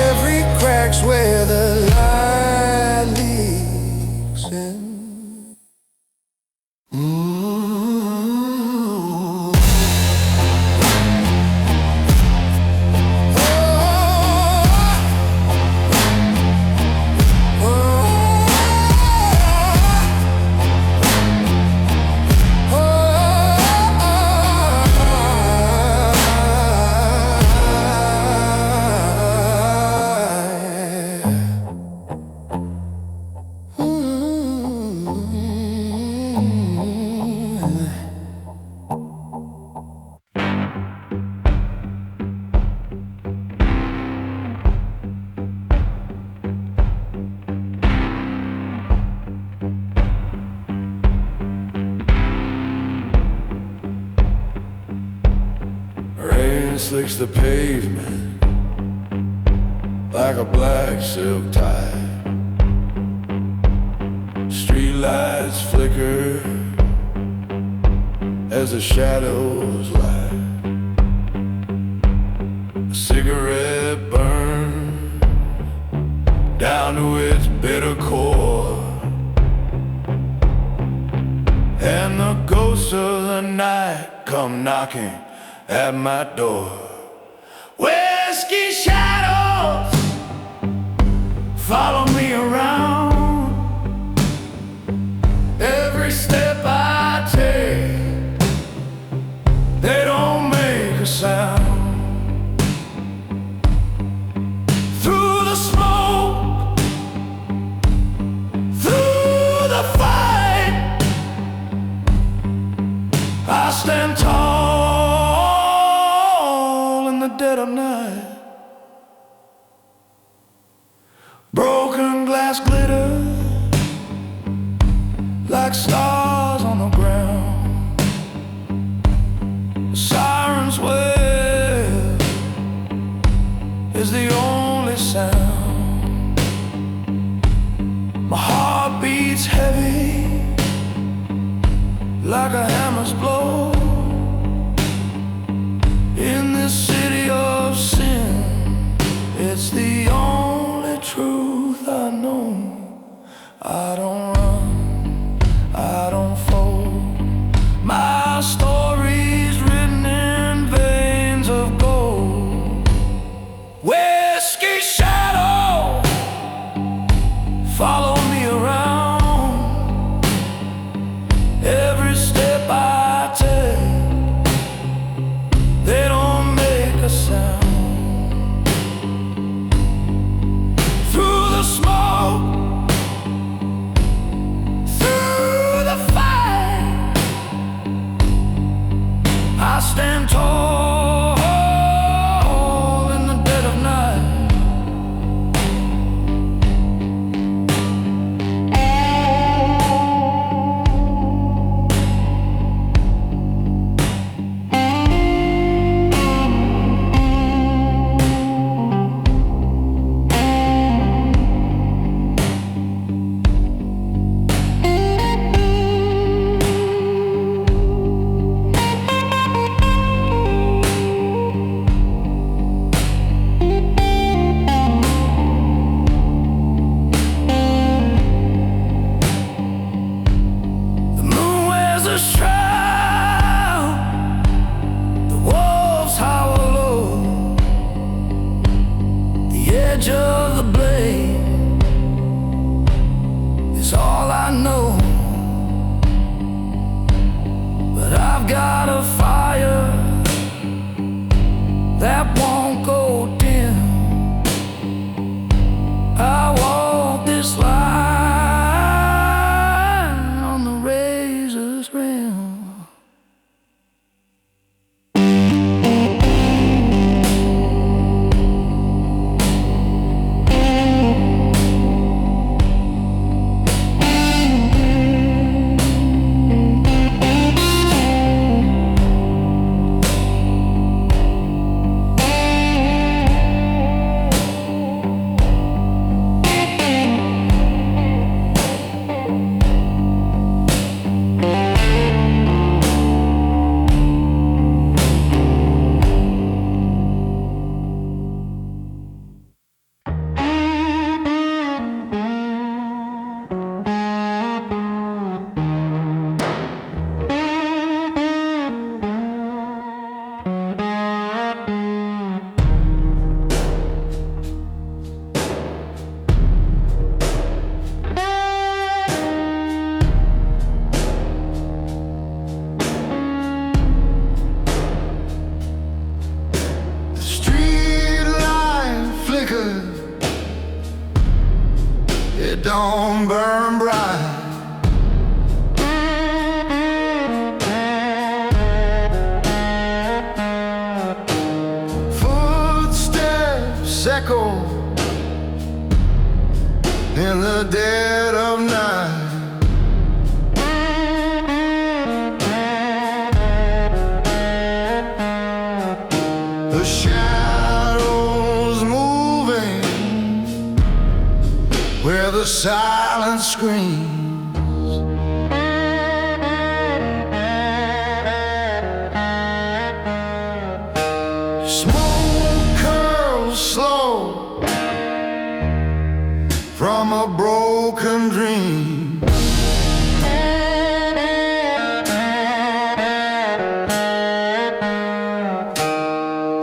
Every crack's where the light leaks in.
Rain slicks the pavement like a black silk tie. Streetlights flicker as the shadows lie. A cigarette burns down to its bitter core, and the ghosts of the night come knocking at my door. Whiskey shadows follow me around. Every step I take, they don't make a sound. Through the smoke, through the fight, I stand tall in the dead of night. Broken glass glitter like stars on the ground. The siren's wail is the only sound. My heart beats heavy like a hammer's blow. In this city of sin, it's the only truth I know. I don't run, I don't fold. My story's written in veins of gold. Whiskey shadow follow me around. Every step I take,
stand tall in the dead of night. A shroud, the wolves howl low, the edge of the blade is all I know. But I've got a fire that won't go dim. I walk this line on the razor's rim.
It don't burn bright. Footsteps echo in the dead of night. The shadows moving where the silence screams. Smoke curls slow from a broken dream.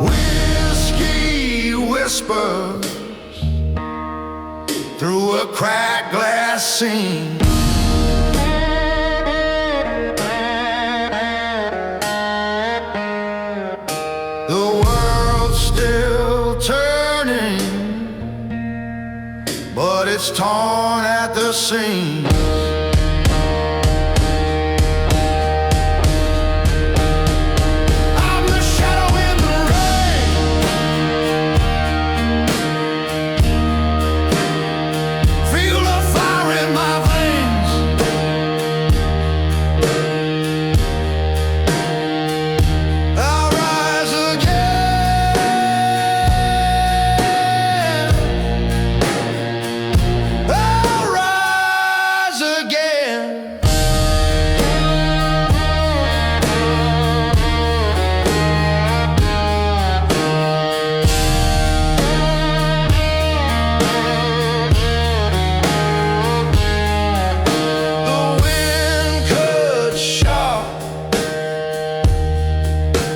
Whiskey whispers through a cracked glass scene. The world's still turning, but it's torn at the seams.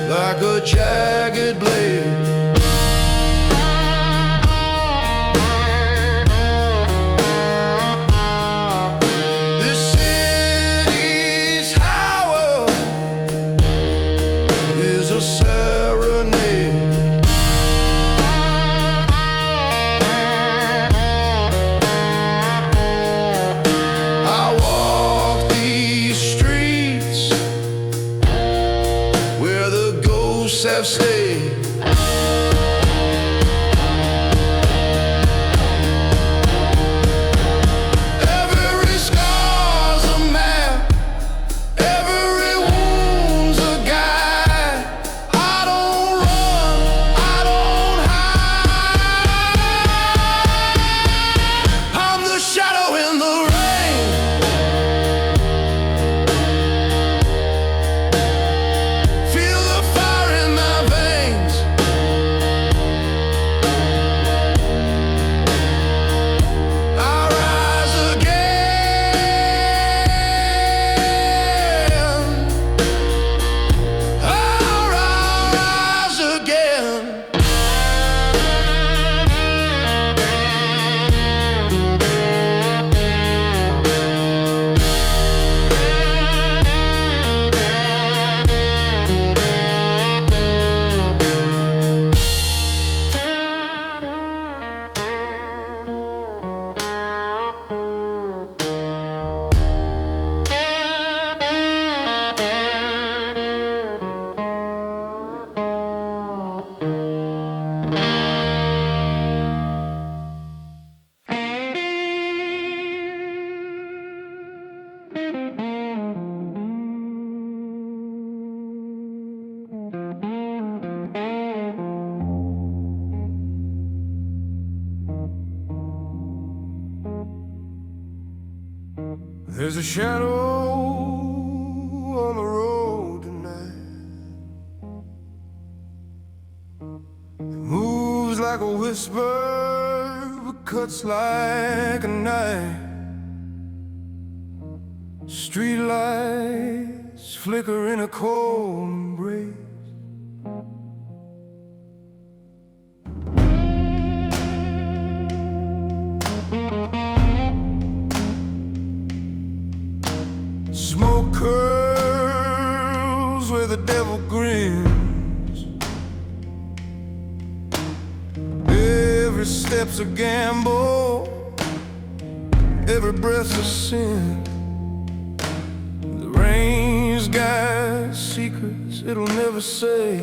Like a jagged blade, this city's howl is a serenade. I walk these streets where the yourself say. Every scar's a map, every wound's a guide. I don't run, I don't hide. I'm the shadow in the rain. Feel the fire in my veins. I rise again. I'll rise again. There's a shadow on the road tonight. It moves like a whisper, but cuts like a knife. Street lights flicker in a cold embrace. Smoke curls where the devil grins. Every step's a gamble, every breath's a sin. The rain's got secrets it'll never say.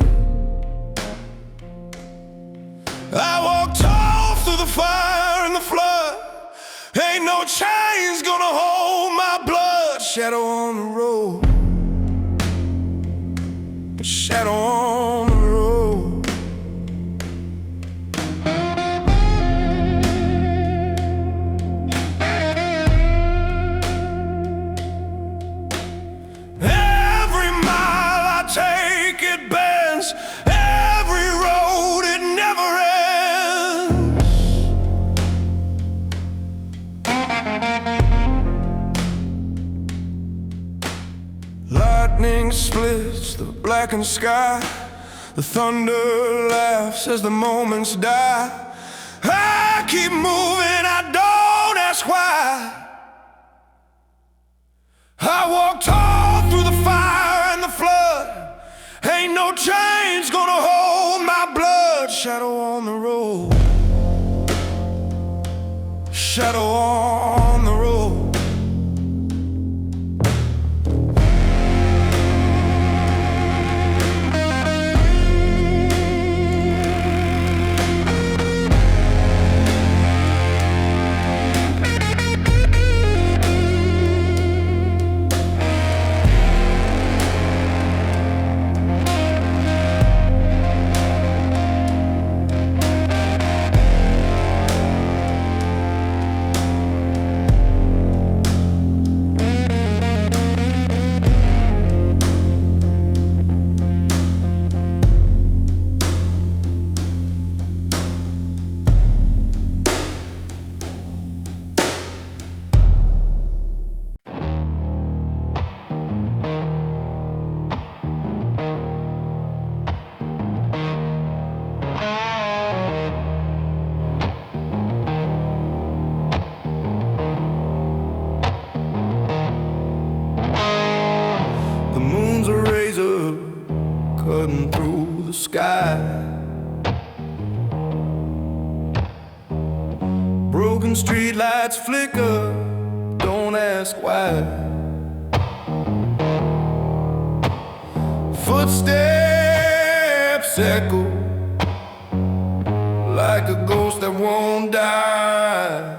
I walk tall through the fire and the flood. Ain't no chains gonna hold my blood. Shadow on the road, shadow on the road. Every mile I take it bends, every road it never ends. Lightning splits the blackened sky. The thunder laughs as the moments die. I keep moving, I don't ask why. I walk tall through the fire and the flood. Ain't no chains gonna hold my blood. Shadow on the road, shadow on the road. cutting through the sky. Broken streetlights flicker, don't ask why. Footsteps steps echo like a ghost that won't die.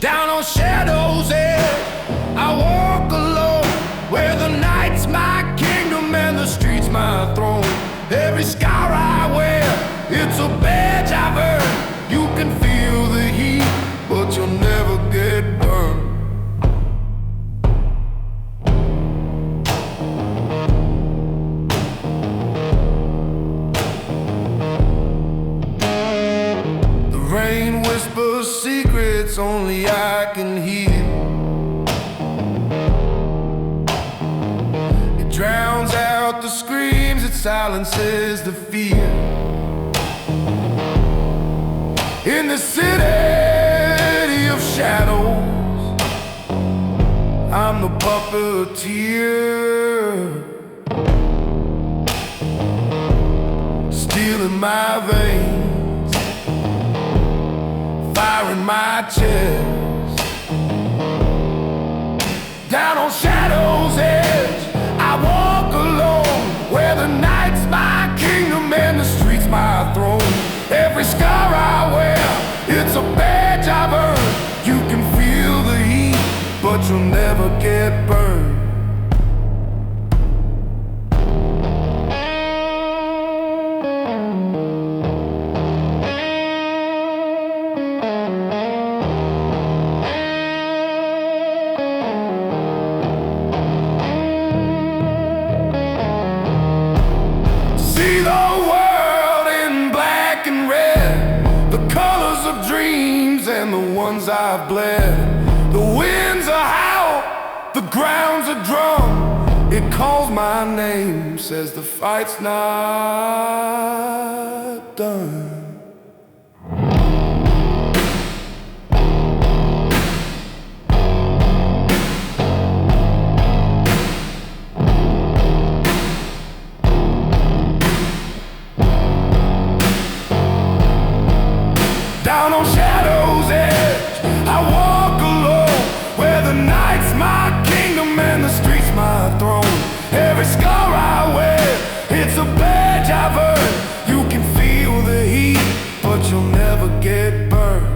Down on Shadow's Edge, I walk alone, where the night's my kingdom and the street's my throne. Every scar I wear, it's a badge I've earned. You can feel the heat, but you'll never get burned. The rain whispers secrets only I can hear. It drowns out the screams, it silences the fear. In the city of shadows, I'm the puppeteer, steel in my veins, fire in my chest. Down on Shadow's Edge, I walk alone, where the night's my kingdom and the street's my throne. Every scar I wear, it's a badge I've earned. You can feel the heat, but you'll never get burned. See the world in black and red, the colors of dreams and the ones I've bled. The winds are howl, the ground's a drum. It calls my name, says the fight's not done. Down on Shadow's Edge, I walk alone, where the night's my kingdom and the street's my throne. Every scar I wear, it's a badge I've earned. You can feel the heat, but you'll never get burned.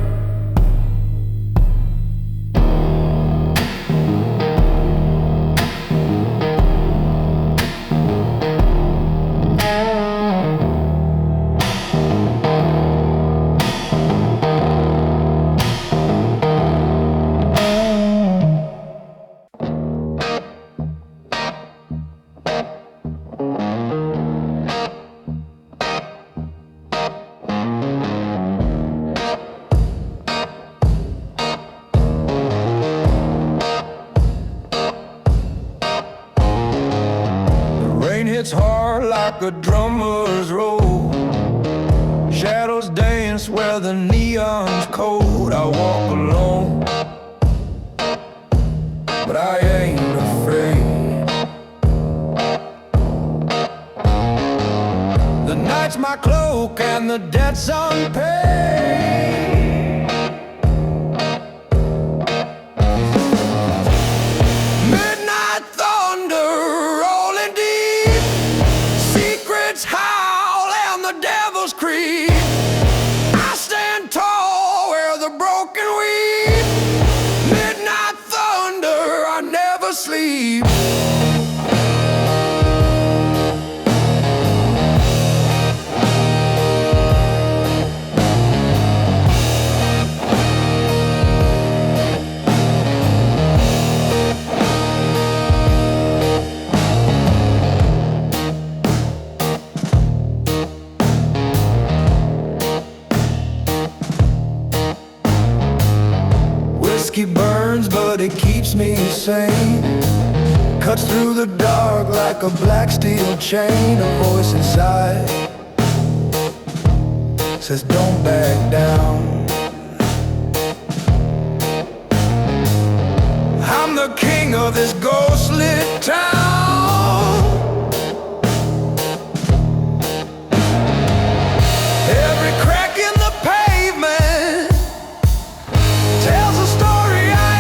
It's hard like a drummer's roll. Shadows dance where the neon's cold. I walk alone, but I ain't afraid. The night's my cloak and the debt's unpaid. Midnight thunder rolling deep, secrets howl and the devil's creep. I stand tall where the broken weep. Midnight thunder, I never sleep. Whiskey burns, but it keeps me sane. Cuts through the dark like a black steel chain. A voice inside says don't back down. I'm the king of this ghostly town. Every crack in the pavement tells a story I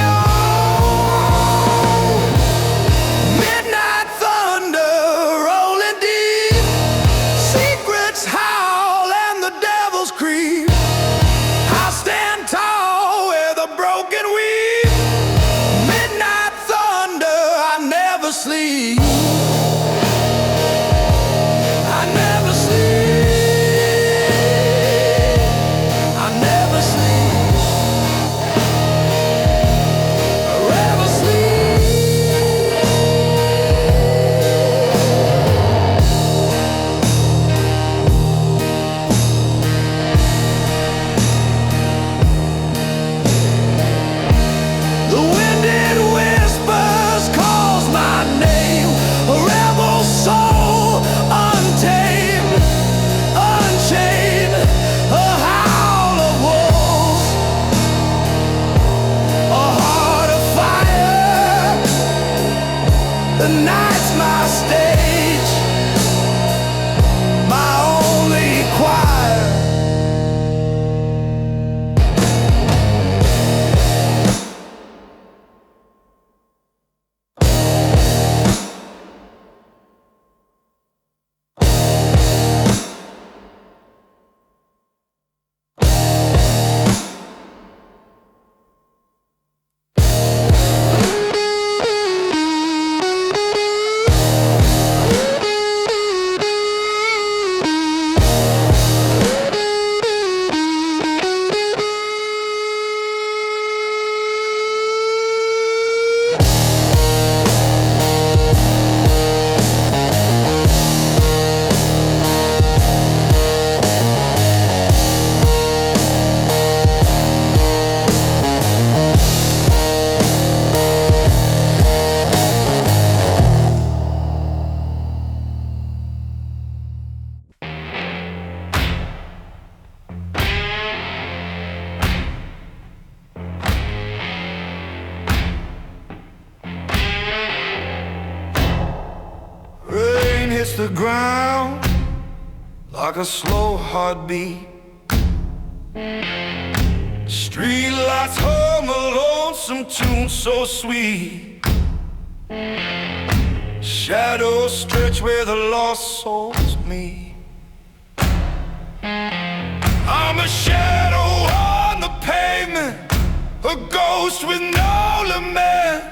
hits the ground like a slow heartbeat. Street lights hum a lonesome tune so sweet. Shadows stretch where the lost souls meet. I'm a shadow on the pavement, a ghost with no lament.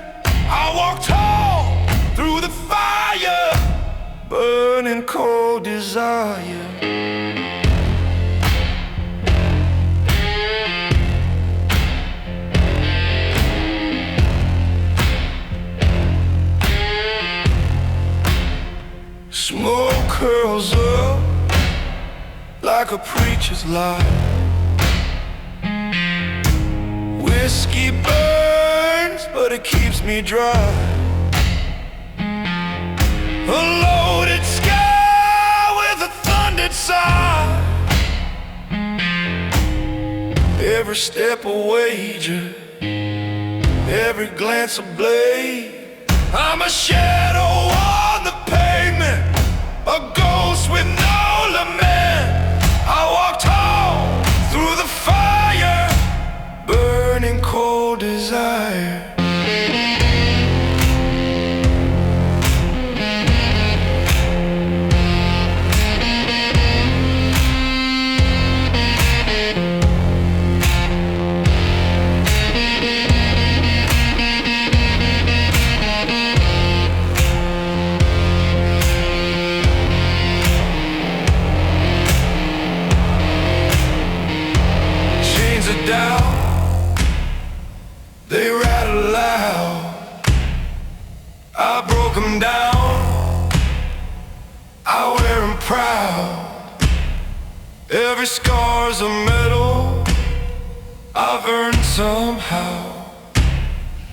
I walk tall through the fire, burning cold desire. Smoke curls up like a preacher's lie. Whiskey burns, but it keeps me dry. A loaded sky with a thundered sigh. Every step a wager, every glance a blade. I'm a shadow on the pavement, a ghost with no lament. I walk tall through the fire, burning cold desire. Down, they rattle loud. I broke them down, I wear them proud. Every scar's a medal I've earned somehow.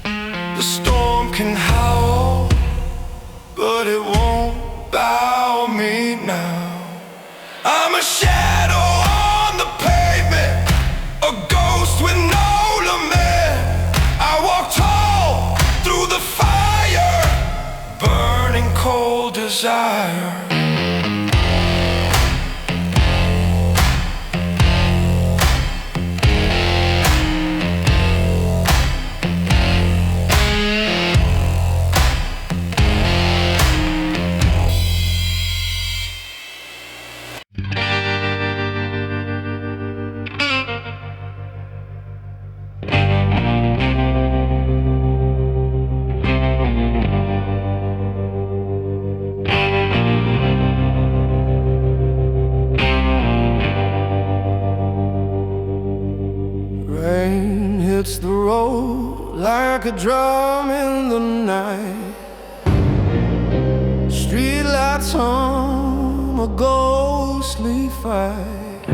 The storm can howl, but it won't bow me now. I'm a shadow on the pavement, a ghost with no lament. I walk tall through the fire, burning cold desire. Rain hits the road like a drum in the night. Streetlights hum a ghostly fight.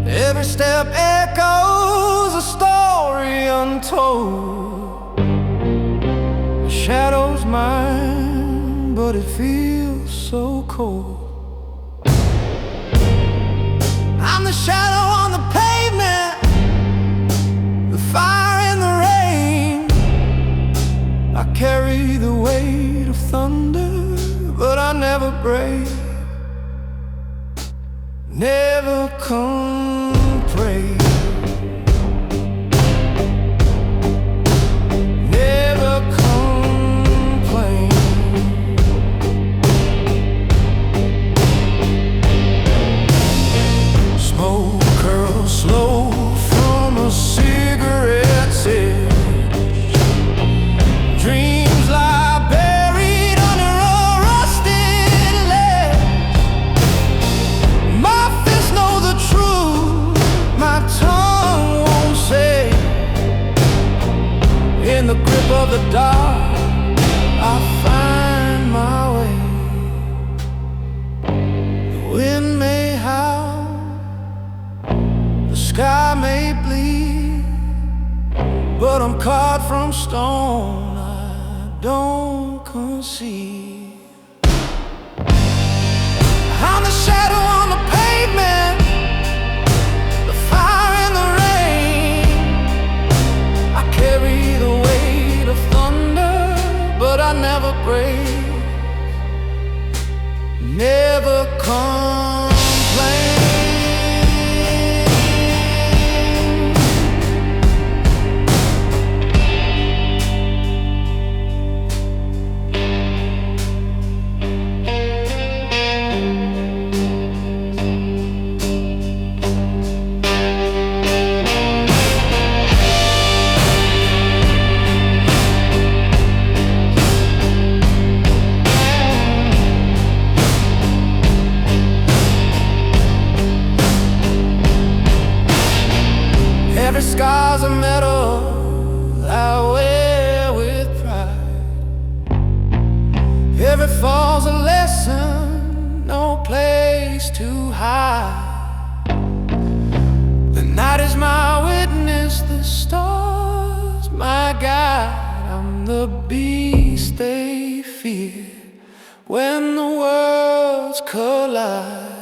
Every step echoes a story untold. The shadow's mine, but it feels so cold. I'm the shadow on the pavement, the fire in the rain. I carry the weight of thunder, but I never break. Never complain. Never complain. Smoke curls slow from a cigarette's edge. Dreams lie buried under a rusted ledge. My fists know the truth, my tongue won't say. In the grip of the dark, I find my way. The wind may howl, the sky may bleed, but I'm carved from stone, I don't concede. I'm the shadow on the pavement, the fire in the rain. I carry the weight of thunder, but I never break.
medal I wear with pride. Every fall's a lesson, no place to hide. The night is my witness, the stars my guide. I'm the beast they fear when the worlds collide.